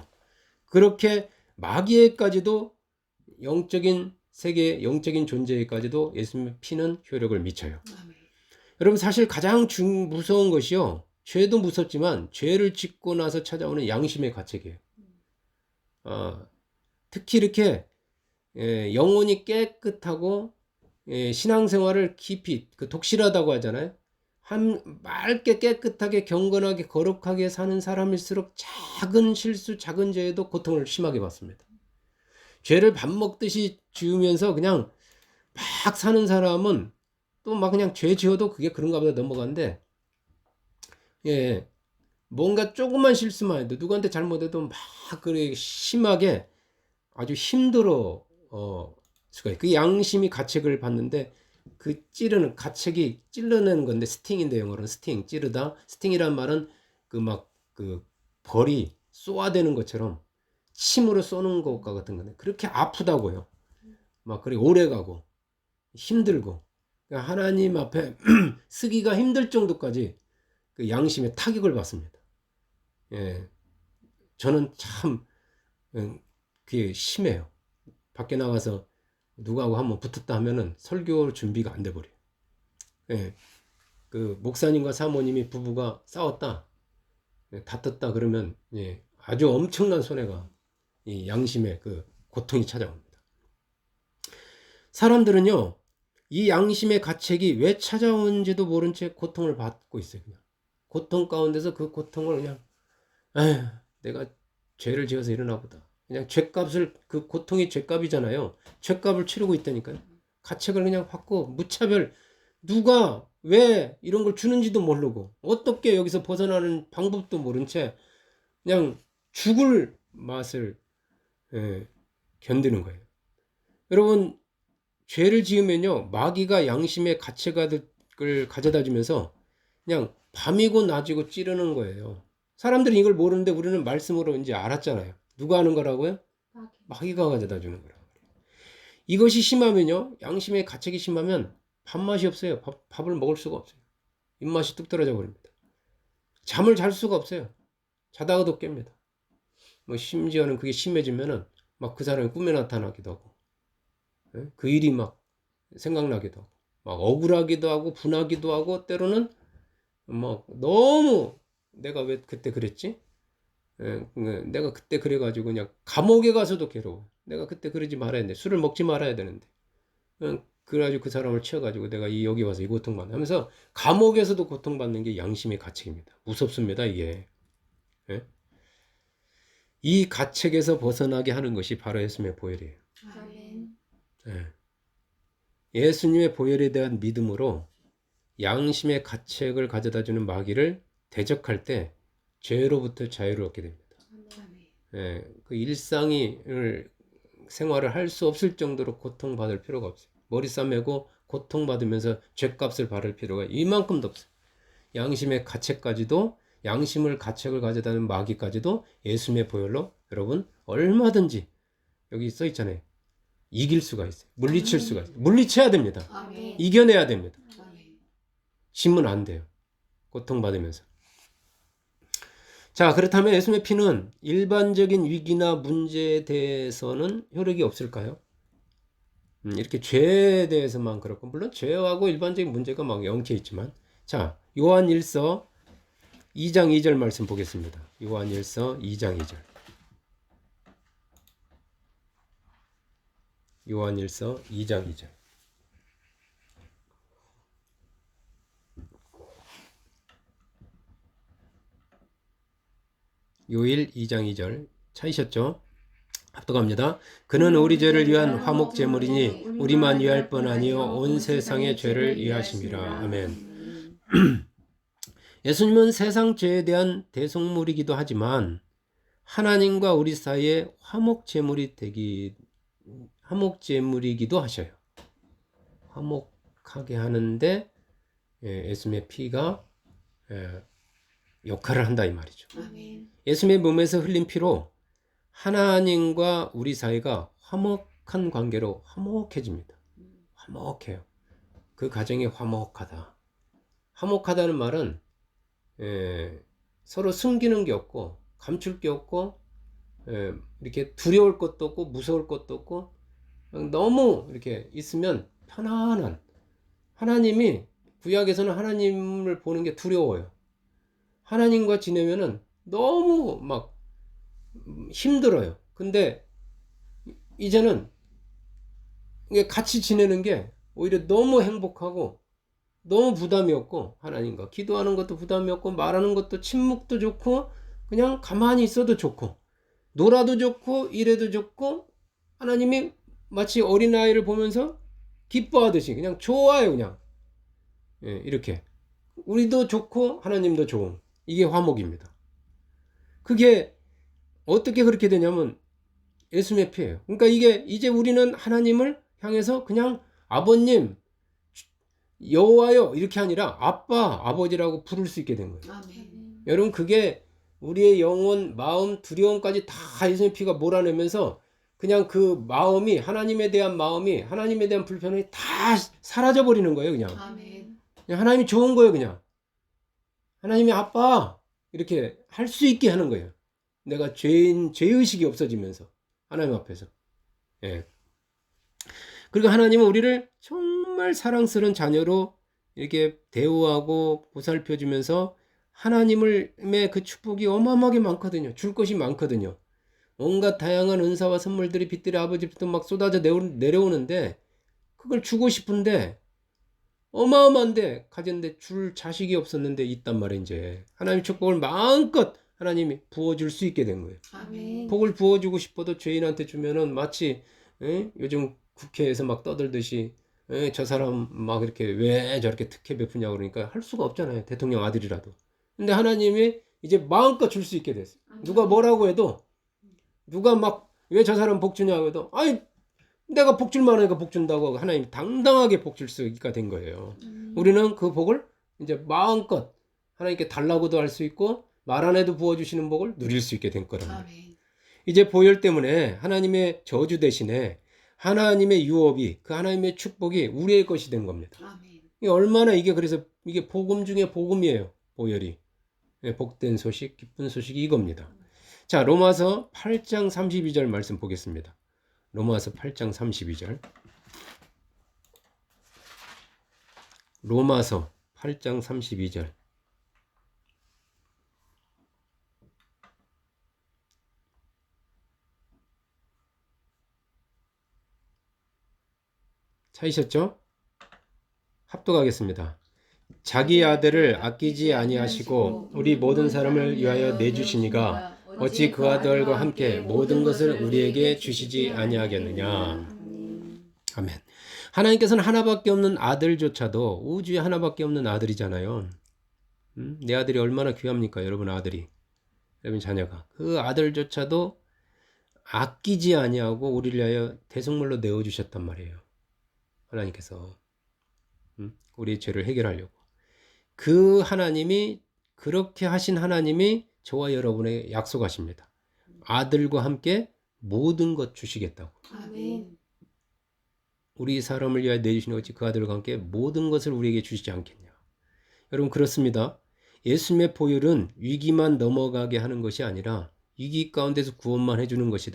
Speaker 1: 그렇게 마귀에까지도 영적인 세계 영적인 존재에까지도 예수님의 피는 효력을 미쳐요. 여러분 사실 가장 무서운 것이요. 죄도 무섭지만 죄를 짓고 나서 찾아오는 양심의 가책이에요. 특히 이렇게 영혼이 깨끗하고 신앙생활을 깊이 독실하다고 하잖아요. 맑게 깨끗하게 경건하게 거룩하게 사는 사람일수록 작은 실수 작은 죄에도 고통을 심하게 받습니다. 죄를 밥 먹듯이 지으면서 그냥 막 사는 사람은 또 막 그냥 죄 지어도 그게 그런가 보다 넘어가는데 뭔가 조금만 실수만 해도 누구한테 잘못해도 막 그래 심하게 아주 힘들어 수가 있어요. 그 양심이 가책을 받는데 그 찌르는 가책이 찔러내는 건데 스팅인데 영어로는 스팅 찌르다 스팅이란 말은 그 벌이 쏘아대는 것처럼 침으로 쏘는 것과 같은 거네. 그렇게 아프다고요. 막 그래 오래가고 힘들고 그러니까 하나님 앞에 쓰기가 힘들 정도까지 그 양심에 타격을 받습니다. 저는 참 그게 심해요. 밖에 나가서 누구하고 한번 붙었다 하면은 설교 준비가 안 돼 버려요. 그 목사님과 사모님이 부부가 싸웠다, 다퉜다 그러면 아주 엄청난 손해가 이 양심의 그 고통이 찾아옵니다. 사람들은요, 이 양심의 가책이 왜 찾아오는지도 모른 채 고통을 받고 있어요. 그냥 고통 가운데서 그 고통을 그냥 에휴, 내가 죄를 지어서 이러나 보다. 그냥 죄값을 그 고통이 죄값이잖아요. 죄값을 치르고 있다니까요. 가책을 그냥 받고 무차별 누가 왜 이런 걸 주는지도 모르고 어떻게 여기서 벗어나는 방법도 모른 채 그냥 죽을 맛을 견디는 거예요. 여러분 죄를 지으면요 마귀가 양심의 가책을 가져다 주면서 그냥 밤이고 낮이고 찌르는 거예요. 사람들이 이걸 모르는데 우리는 말씀으로 이제 알았잖아요. 누가 하는 거라고요? 마귀가 가져다 주는 거라고. 이것이 심하면요 양심의 가책이 심하면 밥맛이 없어요. 밥을 먹을 수가 없어요. 입맛이 뚝 떨어져 버립니다. 잠을 잘 수가 없어요. 자다가도 깹니다. 뭐 심지어는 그게 심해지면은 막 그 사람이 꿈에 나타나기도 하고 그 일이 막 생각나기도 하고 막 억울하기도 하고 분하기도 하고 때로는 막 너무 내가 왜 그때 그랬지? 내가 그때 그래가지고 그냥 감옥에 가서도 괴로워. 내가 그때 그러지 말아야 되는데 술을 먹지 말아야 되는데 그래가지고 그 사람을 치워가지고 내가 여기 와서 이 고통받는 하면서 감옥에서도 고통받는 게 양심의 가책입니다. 무섭습니다 이게. 이 가책에서 벗어나게 하는 것이 바로 예수님의 보혈이에요.
Speaker 2: 아멘.
Speaker 1: 예수님의 보혈에 대한 믿음으로 양심의 가책을 가져다주는 마귀를 대적할 때 죄로부터 자유를 얻게 됩니다. 그 생활을 할 수 없을 정도로 고통받을 필요가 없어요. 머리 싸매고 고통받으면서 죄값을 받을 필요가 이만큼도 없어요. 양심의 가책까지도 양심을 가책을 가져다는 마귀까지도 예수님의 보혈로 여러분 얼마든지 여기 써 있잖아요. 이길 수가 있어요. 물리칠 수가 있어요. 물리쳐야 됩니다.
Speaker 2: 아멘.
Speaker 1: 이겨내야 됩니다.
Speaker 2: 아멘.
Speaker 1: 지면 안 돼요. 고통받으면서. 자, 그렇다면 예수님의 피는 일반적인 위기나 문제에 대해서는 효력이 없을까요? 이렇게 죄에 대해서만 그렇고 물론 죄하고 일반적인 문제가 막 엉켜 있지만 자, 요한 1서 2장 2절 말씀 보겠습니다. 요한 1서 2장 2절. 요한 1서 2장 2절. 요일 2장 2절 찾으셨죠? 합독합니다. 그는 우리 죄를 위한 화목 제물이니 우리만 위할 뿐 아니요 온 세상의 죄를 위하심이라. 아멘. 예수님은 세상 죄에 대한 대속물이기도 하지만 하나님과 우리 사이에 화목 제물이기도 하셔요. 화목하게 하는데 예수님의 피가 역할을 한다 이 말이죠.
Speaker 2: 아멘.
Speaker 1: 예수님의 몸에서 흘린 피로 하나님과 우리 사이가 화목한 관계로 화목해집니다. 화목해요. 그 가정이 화목하다. 화목하다는 말은 서로 숨기는 게 없고 감출 게 없고 이렇게 두려울 것도 없고 무서울 것도 없고 너무 이렇게 있으면 편안한, 하나님이 구약에서는 하나님을 보는 게 두려워요. 하나님과 지내면은 너무 막 힘들어요. 근데 이제는 이게 같이 지내는 게 오히려 너무 행복하고 너무 부담이 없고, 하나님과 기도하는 것도 부담이 없고, 말하는 것도 침묵도 좋고, 그냥 가만히 있어도 좋고, 놀아도 좋고, 일해도 좋고, 하나님이 마치 어린아이를 보면서 기뻐하듯이 그냥 좋아요. 그냥 이렇게 우리도 좋고 하나님도 좋은, 이게 화목입니다. 그게 어떻게 그렇게 되냐면 예수님의 피예요. 그러니까 이게 이제 우리는 하나님을 향해서 그냥 아버님, 여호와요 이렇게 아니라 아빠, 아버지라고 부를 수 있게 된 거예요.
Speaker 2: 아멘.
Speaker 1: 여러분, 그게 우리의 영혼, 마음, 두려움까지 다 예수님의 피가 몰아내면서 그냥 그 마음이, 하나님에 대한 마음이, 하나님에 대한 불편함이 다 사라져 버리는 거예요. 그냥
Speaker 2: 아멘.
Speaker 1: 하나님이 좋은 거예요. 그냥 하나님이 아빠 이렇게 할 수 있게 하는 거예요. 내가 죄의식이 없어지면서 하나님 앞에서. 예. 그리고 하나님은 우리를 정말 사랑스러운 자녀로 이렇게 대우하고 보살펴주면서 하나님의 그 축복이 어마어마하게 많거든요. 줄 것이 많거든요. 온갖 다양한 은사와 선물들이 빛들이 아버지부터 막 쏟아져 내려오는데 그걸 주고 싶은데 어마어마한데 가졌는데 줄 자식이 없었는데 있단 말이에요. 이제 하나님의 축복을 마음껏 하나님이 부어줄 수 있게 된 거예요.
Speaker 2: 아멘.
Speaker 1: 복을 부어주고 싶어도 죄인한테 주면은 마치 요즘 국회에서 막 떠들듯이 저 사람 막 이렇게 왜 저렇게 특혜 베푸냐고 그러니까 할 수가 없잖아요. 대통령 아들이라도. 근데 하나님이 이제 마음껏 줄 수 있게 됐어요. 누가 뭐라고 해도, 누가 막 왜 저 사람 복 주냐고 해도 아이 내가 복 줄 만하니까 복 준다고 하나님 당당하게 복 줄 수가 된 거예요. 우리는 그 복을 이제 마음껏 하나님께 달라고도 할 수 있고 말 안 해도 부어주시는 복을 누릴 수 있게 된 거란 말이에요.
Speaker 2: 아멘.
Speaker 1: 이제 보혈 때문에 하나님의 저주 대신에 하나님의 유업이, 그 하나님의 축복이 우리의 것이 된 겁니다.
Speaker 2: 아멘.
Speaker 1: 이게 얼마나 그래서 이게 복음 중에 복음이에요. 보혈이. 복된 소식, 기쁜 소식이 이겁니다. 자, 로마서 8장 32절 말씀 보겠습니다. 로마서 8장 32절. 로마서 8장 32절. 찾으셨죠? 합독하겠습니다. 자기 아들을 아끼지 아니하시고 우리 모든 사람을 위하여 내주시니가 어찌 그 아들과 함께 모든 것을 우리에게 주시지 아니하겠느냐. 아멘. 하나님께서는 하나밖에 없는 아들조차도, 우주에 하나밖에 없는 아들이잖아요. 내 아들이 얼마나 귀합니까? 여러분 아들이, 여러분 자녀가. 그 아들조차도 아끼지 아니하고 우리를 위하여 대속물로 내어주셨단 말이에요. 하나님께서 우리의 죄를 해결하려고. 그 하나님이, 그렇게 하신 하나님이 저와 여러분에게 약속하십니다. 아들과 함께 모든 것 주시겠다고.
Speaker 2: 아멘.
Speaker 1: 우리 사람을 위하여 내주신 어찌 그 아들과 함께 모든 것을 우리에게 주시지 않겠냐. 여러분 그렇습니다. 예수님의 보혈은 위기만 넘어가게 하는 것이 아니라, 위기 가운데서 구원만 해주는 것이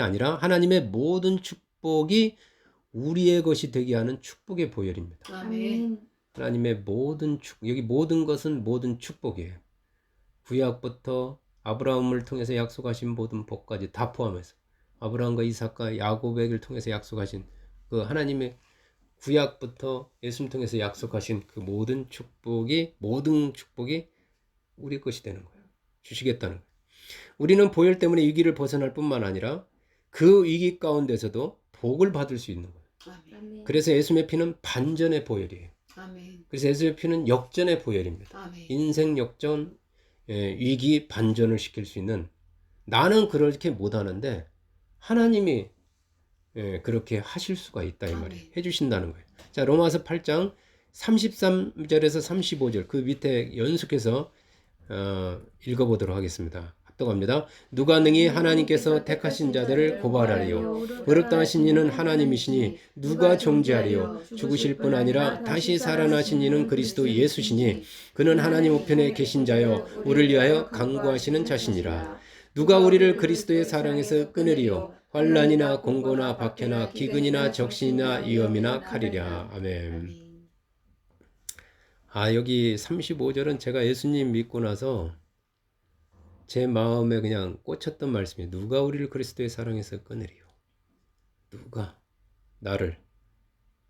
Speaker 1: 아니라 하나님의 모든 축복이 우리의 것이 되게 하는 축복의 보혈입니다.
Speaker 2: 아멘.
Speaker 1: 하나님의 모든 여기 모든 것은 모든 축복이에요. 구약부터 아브라함을 통해서 약속하신 모든 복까지 다 포함해서, 아브라함과 이삭과 야곱에게를 통해서 약속하신 그 하나님의 구약부터 예수님 통해서 약속하신 그 모든 축복이 우리 것이 되는 거예요. 주시겠다는 거예요. 우리는 보혈 때문에 위기를 벗어날 뿐만 아니라 그 위기 가운데서도 복을 받을 수 있는 거예요.
Speaker 2: 아멘.
Speaker 1: 그래서 예수님의 피는 반전의 보혈이에요.
Speaker 2: 아멘.
Speaker 1: 그래서 예수의 피는 역전의 보혈입니다.
Speaker 2: 아멘.
Speaker 1: 인생 역전, 위기 반전을 시킬 수 있는, 나는 그렇게 못하는데 하나님이 그렇게 하실 수가 있다 이 말이에요. 해주신다는 거예요. 자, 로마서 8장 33절에서 35절 그 밑에 연속해서 읽어보도록 하겠습니다. 합독합니다. 누가 능히 하나님께서 택하신 자들을 고발하리요. 의롭다 하신 이는 하나님이시니 누가 정죄하리요. 죽으실 뿐 아니라 다시 살아나신 이는 그리스도 예수시니 그는 하나님 우편에 계신 자여 우리를 위하여 간구하시는 자시니라. 누가 우리를 그리스도의 사랑에서 끊으리요. 환난이나 공고나 박해나 기근이나 적신이나 위험이나 칼이랴. 아멘. 여기 35절은 제가 예수님 믿고 나서 제 마음에 그냥 꽂혔던 말씀이에요. 누가 우리를 그리스도의 사랑에서 끊으리요. 누가 나를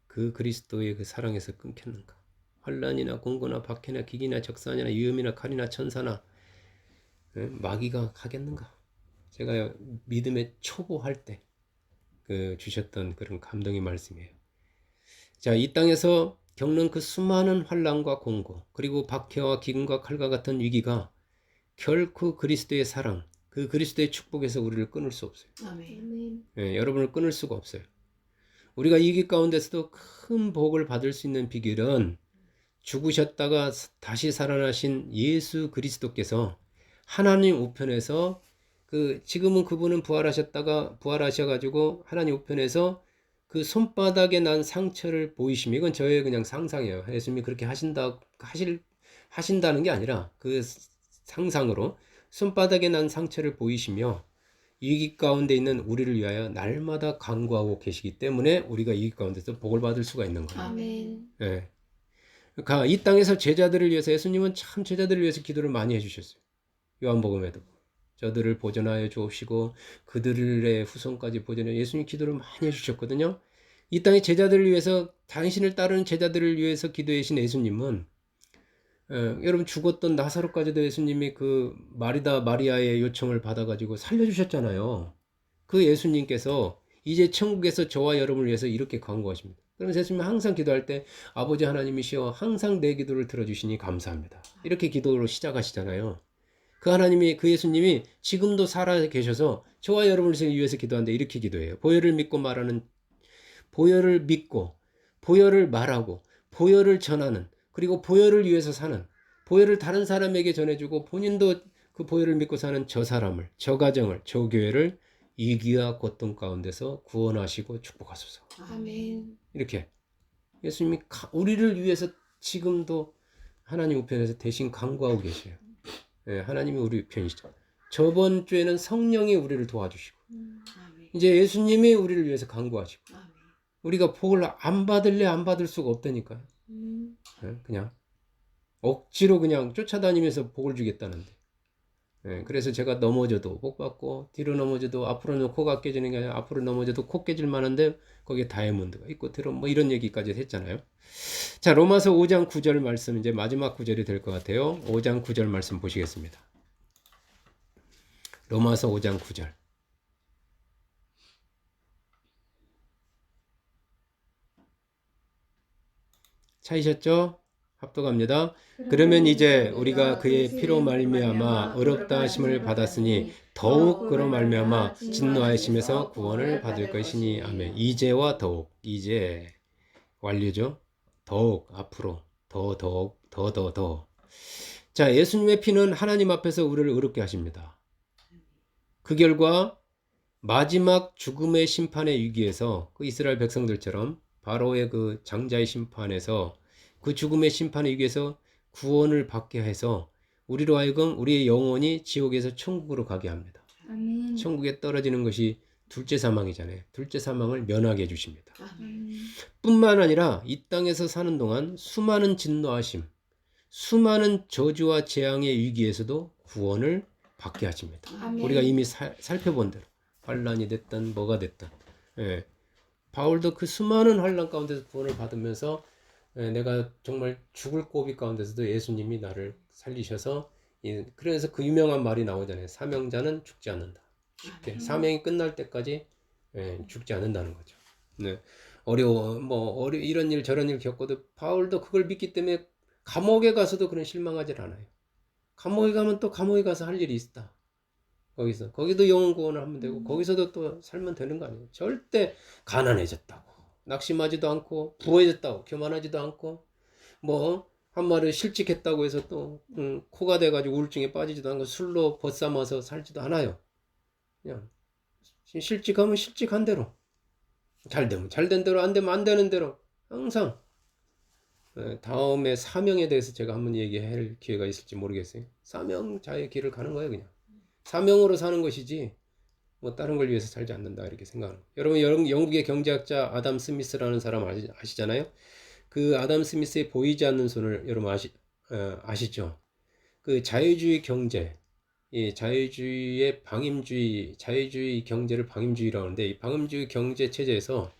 Speaker 1: 그 그리스도의 그 사랑에서 끊겠는가. 환난이나 공고나 박해나 기기나 적산이나 위험이나 칼이나 천사나 마귀가 가겠는가. 제가 믿음의 초보할 때 주셨던 그런 감동의 말씀이에요. 자, 이 땅에서 겪는 그 수많은 환난과 공고 그리고 박해와 기근과 칼과 같은 위기가 결코 그리스도의 사랑, 그 그리스도의 축복에서 우리를 끊을 수 없어요.
Speaker 2: 아멘.
Speaker 1: 여러분을 끊을 수가 없어요. 우리가 이 길 가운데서도 큰 복을 받을 수 있는 비결은 죽으셨다가 다시 살아나신 예수 그리스도께서 하나님 우편에서 지금은 그분은 부활하셔가지고 하나님 우편에서 그 손바닥에 난 상처를 보이시면, 이건 저의 그냥 상상이에요. 예수님이 그렇게 하신다는 게 아니라 그 상상으로 손바닥에 난 상처를 보이시며 위기 가운데 있는 우리를 위하여 날마다 간구하고 계시기 때문에 우리가 이 가운데서 복을 받을 수가 있는 거예요.
Speaker 2: 아멘.
Speaker 1: 예. 그러니까 이 땅에서 제자들을 위해서 예수님은 참 제자들을 위해서 기도를 많이 해주셨어요. 요한복음에도 저들을 보존하여 주옵시고 그들의 후손까지 보존하여 예수님 기도를 많이 해주셨거든요. 이 땅의 제자들을 위해서 당신을 따르는 제자들을 위해서 기도해 주신 예수님은 여러분 죽었던 나사로까지도 예수님이 그 마리다 마리아의 요청을 받아가지고 살려주셨잖아요. 그 예수님께서 이제 천국에서 저와 여러분을 위해서 이렇게 간구하십니다. 그러면서 예수님은 항상 기도할 때 아버지 하나님이시여 항상 내 기도를 들어주시니 감사합니다. 이렇게 기도로 시작하시잖아요. 그 하나님이, 그 예수님이 지금도 살아 계셔서 저와 여러분을 위해서 기도하는데 이렇게 기도해요. 보혈을 믿고 보혈을 말하고 보혈을 전하는, 그리고 보혈을 위해서 사는, 보혈을 다른 사람에게 전해주고 본인도 그 보혈을 믿고 사는 저 사람을, 저 가정을, 저 교회를 위기와 고통 가운데서 구원하시고 축복하소서.
Speaker 2: 아멘.
Speaker 1: 이렇게 예수님이 우리를 위해서 지금도 하나님 우편에서 대신 간구하고 계세요. 하나님이 우리 편이시죠. 저번 주에는 성령이 우리를 도와주시고 이제 예수님이 우리를 위해서 간구하시고 우리가 복을 안 받을래 안 받을 수가 없다니까요. 그냥 억지로 그냥 쫓아다니면서 복을 주겠다는데. 그래서 제가 넘어져도 복 받고 뒤로 넘어져도 앞으로는 코가 깨지는 게 아니라 앞으로 넘어져도 코 깨질 만한데 거기에 다이아몬드가 있고 들어 뭐 이런 얘기까지 했잖아요. 자, 로마서 5장 9절 말씀, 이제 마지막 구절이 될 것 같아요. 5장 9절 말씀 보시겠습니다. 로마서 5장 9절. 찾으셨죠? 합독합니다. 그러면 이제 우리가 그의 피로 말미암아 의롭다 하심을 받았으니 더욱 그로 말미암아 진노하심에서 구원을 받을 것이니. 아멘. 이제와 더욱, 이제 완료죠. 더욱, 앞으로 더. 자, 예수님의 피는 하나님 앞에서 우리를 의롭게 하십니다. 그 결과 마지막 죽음의 심판의 위기에서 그 이스라엘 백성들처럼 바로의 그 장자의 심판에서, 그 죽음의 심판의 위기에서 구원을 받게 해서 우리로 하여금 우리의 영혼이 지옥에서 천국으로 가게 합니다.
Speaker 2: 아멘.
Speaker 1: 천국에 떨어지는 것이 둘째 사망이잖아요. 둘째 사망을 면하게 해주십니다.
Speaker 2: 아멘.
Speaker 1: 뿐만 아니라 이 땅에서 사는 동안 수많은 진노하심, 수많은 저주와 재앙의 위기에서도 구원을 받게 하십니다.
Speaker 2: 아멘.
Speaker 1: 우리가 이미 살펴본 대로 환란이 됐든 뭐가 됐든, 바울도 그 수많은 환란 가운데서 구원을 받으면서 내가 정말 죽을 고비 가운데서도 예수님이 나를 살리셔서, 그래서 그 유명한 말이 나오잖아요. 사명자는 죽지 않는다. 쉽게 사명이 끝날 때까지 죽지 않는다는 거죠. 어려워 이런 일 저런 일 겪어도 바울도 그걸 믿기 때문에 감옥에 가서도 그런 실망하지 않아요. 감옥에 가면 또 감옥에 가서 할 일이 있다. 거기도 영혼 구원을 하면 되고 거기서도 또 살면 되는 거 아니에요. 절대 가난해졌다고 낙심하지도 않고 부해졌다고 교만하지도 않고 한 마리 실직했다고 해서 또 코가 돼가지고 우울증에 빠지지도 않고 술로 벗삼아서 살지도 않아요. 그냥 실직하면 실직한 대로, 잘 되면 잘 된 대로, 안 되면 안 되는 대로 항상. 다음에 사명에 대해서 제가 한번 얘기할 기회가 있을지 모르겠어요. 사명자의 길을 가는 거예요. 그냥 사명으로 사는 것이지 뭐 다른 걸 위해서 살지 않는다 이렇게 생각하는 거예요. 여러분 영국의 경제학자 아담 스미스라는 사람 아시잖아요. 그 아담 스미스의 보이지 않는 손을 여러분 아시죠? 그 자유주의 경제, 이 자유주의의 방임주의, 자유주의 경제를 방임주의라고 하는데, 이 방임주의 경제 체제에서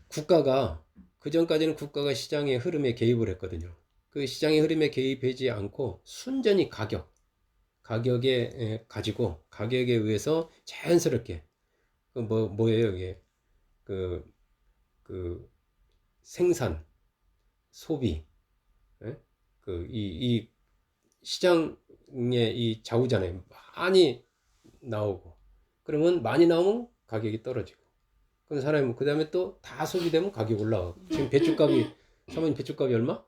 Speaker 1: 국가가, 그 전까지는 국가가 시장의 흐름에 개입을 했거든요. 그 시장의 흐름에 개입하지 않고 순전히 가격에 가지고 가격에 의해서 자연스럽게 뭐예요 이게 그, 그 생산, 소비, 예? 이 시장의 이 좌우잖아요. 많이 나오고 그러면 많이 나오면 가격이 떨어지고 그럼 사람이 그 다음에 또 다 소비되면 가격이 올라가고 지금 배추값이 사모님 배추값이 얼마?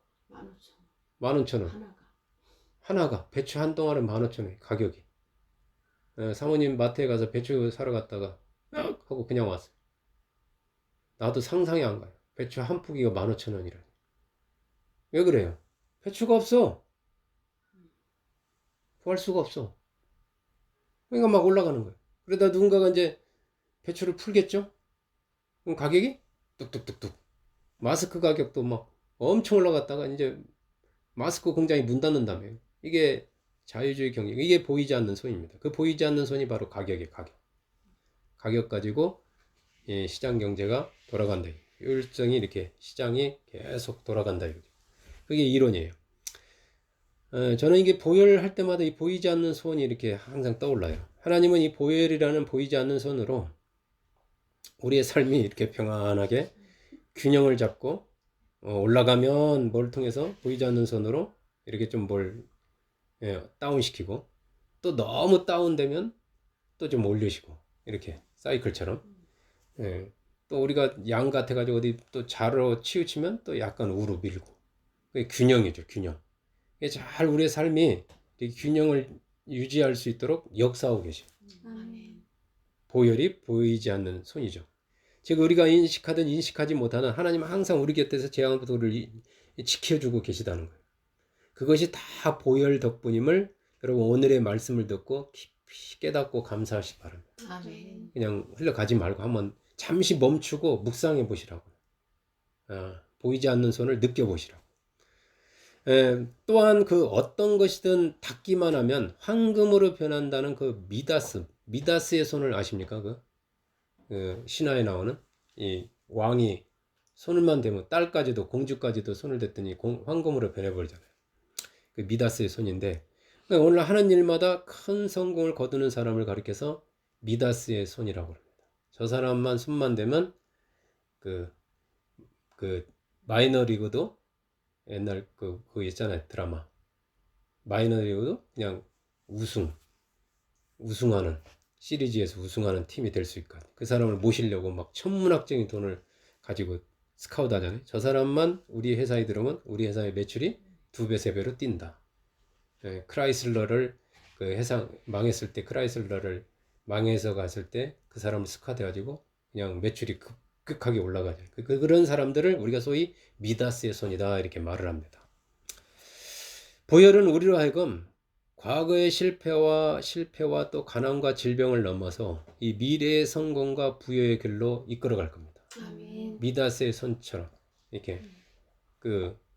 Speaker 1: 15,000원. 하나가 배추 한 동아리 15,000원 가격이. 사모님 마트에 가서 배추 사러 갔다가 하고 그냥 왔어요. 나도 상상이 안 가요. 배추 한 포기가 15,000원이라. 왜 그래요? 배추가 없어. 구할 수가 없어. 그러니까 막 올라가는 거예요. 그러다 누군가가 이제 배추를 풀겠죠? 그럼 가격이 뚝뚝뚝뚝. 마스크 가격도 막 엄청 올라갔다가 이제 마스크 공장이 문 닫는다며. 이게 자유주의 경쟁. 이게 보이지 않는 손입니다. 그 보이지 않는 손이 바로 가격이에요. 가격 가지고 시장 경제가 돌아간다. 일정이 이렇게 시장이 계속 돌아간다. 그게 이론이에요. 저는 이게 보혈할 때마다 이 보이지 않는 손이 이렇게 항상 떠올라요. 하나님은 이 보혈이라는 보이지 않는 손으로 우리의 삶이 이렇게 평안하게 균형을 잡고 올라가면 뭘 통해서 보이지 않는 손으로 이렇게 좀 뭘 다운시키고 또 너무 다운되면 또 좀 올리시고 이렇게 사이클처럼 또 우리가 양 같아가지고 어디 또 좌로 치우치면 또 약간 우로 밀고 그게 균형이죠. 균형. 잘 우리의 삶이 균형을 유지할 수 있도록 역사하고 계셔요. 보혈이 보이지 않는 손이죠. 즉 우리가 인식하든 인식하지 못하는 하나님은 항상 우리 곁에서 재앙부도를 지켜주고 계시다는 거예요. 그것이 다 보혈 덕분임을 여러분 오늘의 말씀을 듣고 깊이 깨닫고 감사하시기 바랍니다. 아멘. 그냥 흘러가지 말고 한번 잠시 멈추고 묵상해 보시라고. 보이지 않는 손을 느껴보시라고. 또한 그 어떤 것이든 닿기만 하면 황금으로 변한다는 그 미다스의 손을 아십니까? 그 신화에 나오는 이 왕이 손을만 대면 딸까지도 공주까지도 손을 댔더니 황금으로 변해버리잖아요. 그 미다스의 손인데 오늘 하는 일마다 큰 성공을 거두는 사람을 가리켜서 미다스의 손이라고 합니다. 저 사람만 손만 대면 그 마이너리그도 옛날 그거 있잖아요. 드라마 마이너리그도 그냥 우승하는 시리즈에서 우승하는 팀이 될 수 있거든. 그 사람을 모시려고 막 천문학적인 돈을 가지고 스카우트 하잖아요. 저 사람만 우리 회사에 들어오면 우리 회사의 매출이 2배, 3배로 뛴다. 크라이슬러를 그 회사 망했을 때 크라이슬러를 망해서 갔을 때 그 사람을 스카우트 해가지고 그냥 매출이 급격하게 올라가죠. 그런 사람들을 우리가 소위 미다스의 손이다 이렇게 말을 합니다. 보혈은 우리로 하여금 과거의 실패와 또 가난과 질병을 넘어서 이 미래의 성공과 부여의 길로 이끌어갈 겁니다. 아멘. 미다스의 손처럼 이렇게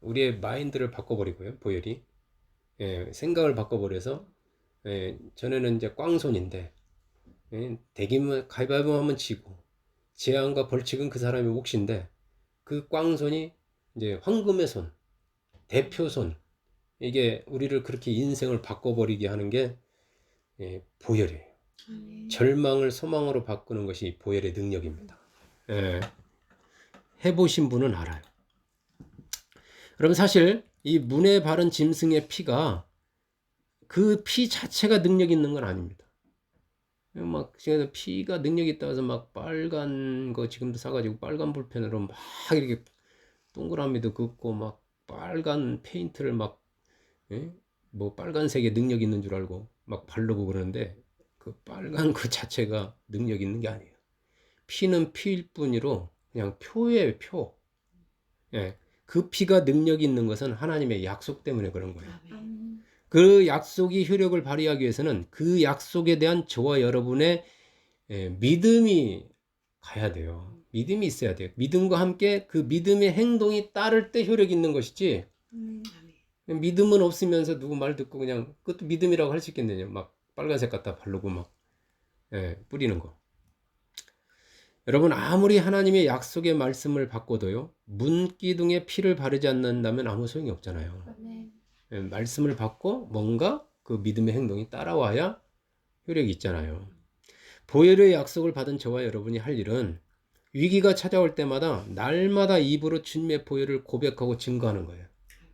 Speaker 1: 우리의 마인드를 바꿔버리고요. 보혈이 생각을 바꿔버려서 전에는 이제 꽝손인데 대기면 가위바위보 하면 지고 재앙과 벌칙은 그 사람의 몫인데 그 꽝손이 이제 황금의 손, 대표손 이게 우리를 그렇게 인생을 바꿔버리게 하는 게 보혈이에요. 절망을 소망으로 바꾸는 것이 보혈의 능력입니다. 해보신 분은 알아요. 그럼 사실 이 문에 바른 짐승의 피가 그 피 자체가 능력 있는 건 아닙니다. 막 피가 능력 있다고 해서 막 빨간 거 지금도 사가지고 빨간 볼펜으로 막 이렇게 동그라미도 긋고 막 빨간 페인트를 막, 예? 뭐 빨간색에 능력 있는 줄 알고 막 바르고 그러는데 그 빨간 그 자체가 능력 있는 게 아니에요. 피는 피일 뿐이로 그냥 표예요, 표. 예. 그 피가 능력 있는 것은 하나님의 약속 때문에 그런 거예요. 그 약속이 효력을 발휘하기 위해서는 그 약속에 대한 저와 여러분의 믿음이 가야 돼요. 믿음이 있어야 돼요. 믿음과 함께 그 믿음의 행동이 따를 때 효력이 있는 것이지, 믿음은 없으면서 누구 말 듣고 그냥 그것도 믿음이라고 할 수 있겠네요. 막 빨간색 갖다 바르고 막 뿌리는 거. 여러분, 아무리 하나님의 약속의 말씀을 받고도요, 문기둥에 피를 바르지 않는다면 아무 소용이 없잖아요. 말씀을 받고 뭔가 그 믿음의 행동이 따라와야 효력이 있잖아요. 보혈의 약속을 받은 저와 여러분이 할 일은 위기가 찾아올 때마다 날마다 입으로 주님의 보혈을 고백하고 증거하는 거예요.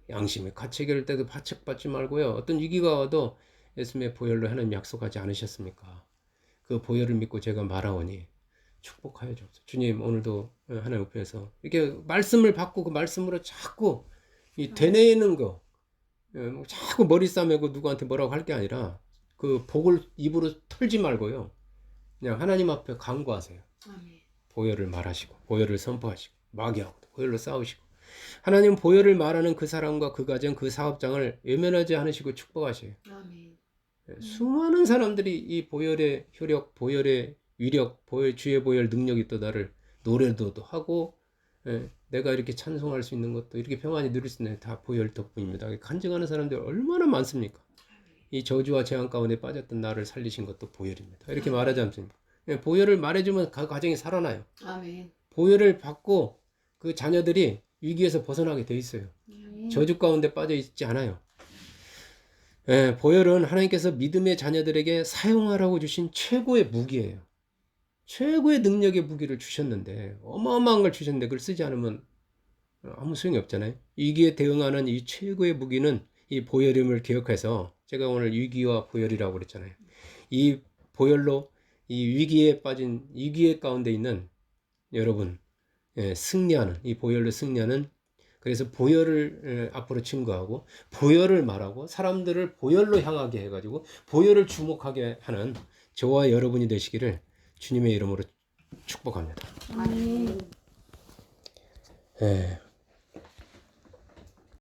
Speaker 1: 양심에 가책일 때도 바책받지 말고요. 어떤 위기가 와도 예수님의 보혈로 하나님 약속하지 않으셨습니까? 그 보혈을 믿고 제가 말하오니 축복하여 주옵소서. 주님, 오늘도 하나님 옆에서 이렇게 말씀을 받고 그 말씀으로 자꾸 이 되뇌는 거, 자꾸 머리 싸매고 누구한테 뭐라고 할 게 아니라 그 복을 입으로 털지 말고요. 그냥 하나님 앞에 간구하세요. 보혈을 말하시고 보혈을 선포하시고 마귀하고 보혈로 싸우시고 하나님 보혈을 말하는 그 사람과 그 가정 그 사업장을 외면하지 않으시고 축복하셔요. 수많은 사람들이 이 보혈의 효력, 보혈의 위력, 보혈, 주의 보혈 능력이 있다를 노래도 하고, 내가 이렇게 찬송할 수 있는 것도 이렇게 평안히 누릴 수 있는 다 보혈 덕분입니다. 간증하는 사람들 얼마나 많습니까? 이 저주와 재앙 가운데 빠졌던 나를 살리신 것도 보혈입니다. 이렇게 말하지 않습니까? 보혈을 말해주면 그 가정이 살아나요.
Speaker 2: 아멘.
Speaker 1: 보혈을 받고 그 자녀들이 위기에서 벗어나게 돼 있어요. 저주 가운데 빠져 있지 않아요. 보혈은 하나님께서 믿음의 자녀들에게 사용하라고 주신 최고의 무기예요. 최고의 능력의 무기를 주셨는데 어마어마한 걸 주셨는데 그걸 쓰지 않으면 아무 소용이 없잖아요. 위기에 대응하는 이 최고의 무기는 이 보혈임을 기억해서 제가 오늘 위기와 보혈이라고 그랬잖아요. 이 보혈로 이 위기에 빠진 위기의 가운데 있는 여러분 승리하는 이 보혈로 승리하는 그래서 보혈을 앞으로 증거하고 보혈을 말하고 사람들을 보혈로 향하게 해가지고 보혈을 주목하게 하는 저와 여러분이 되시기를 주님의 이름으로 축복합니다.
Speaker 2: 아멘.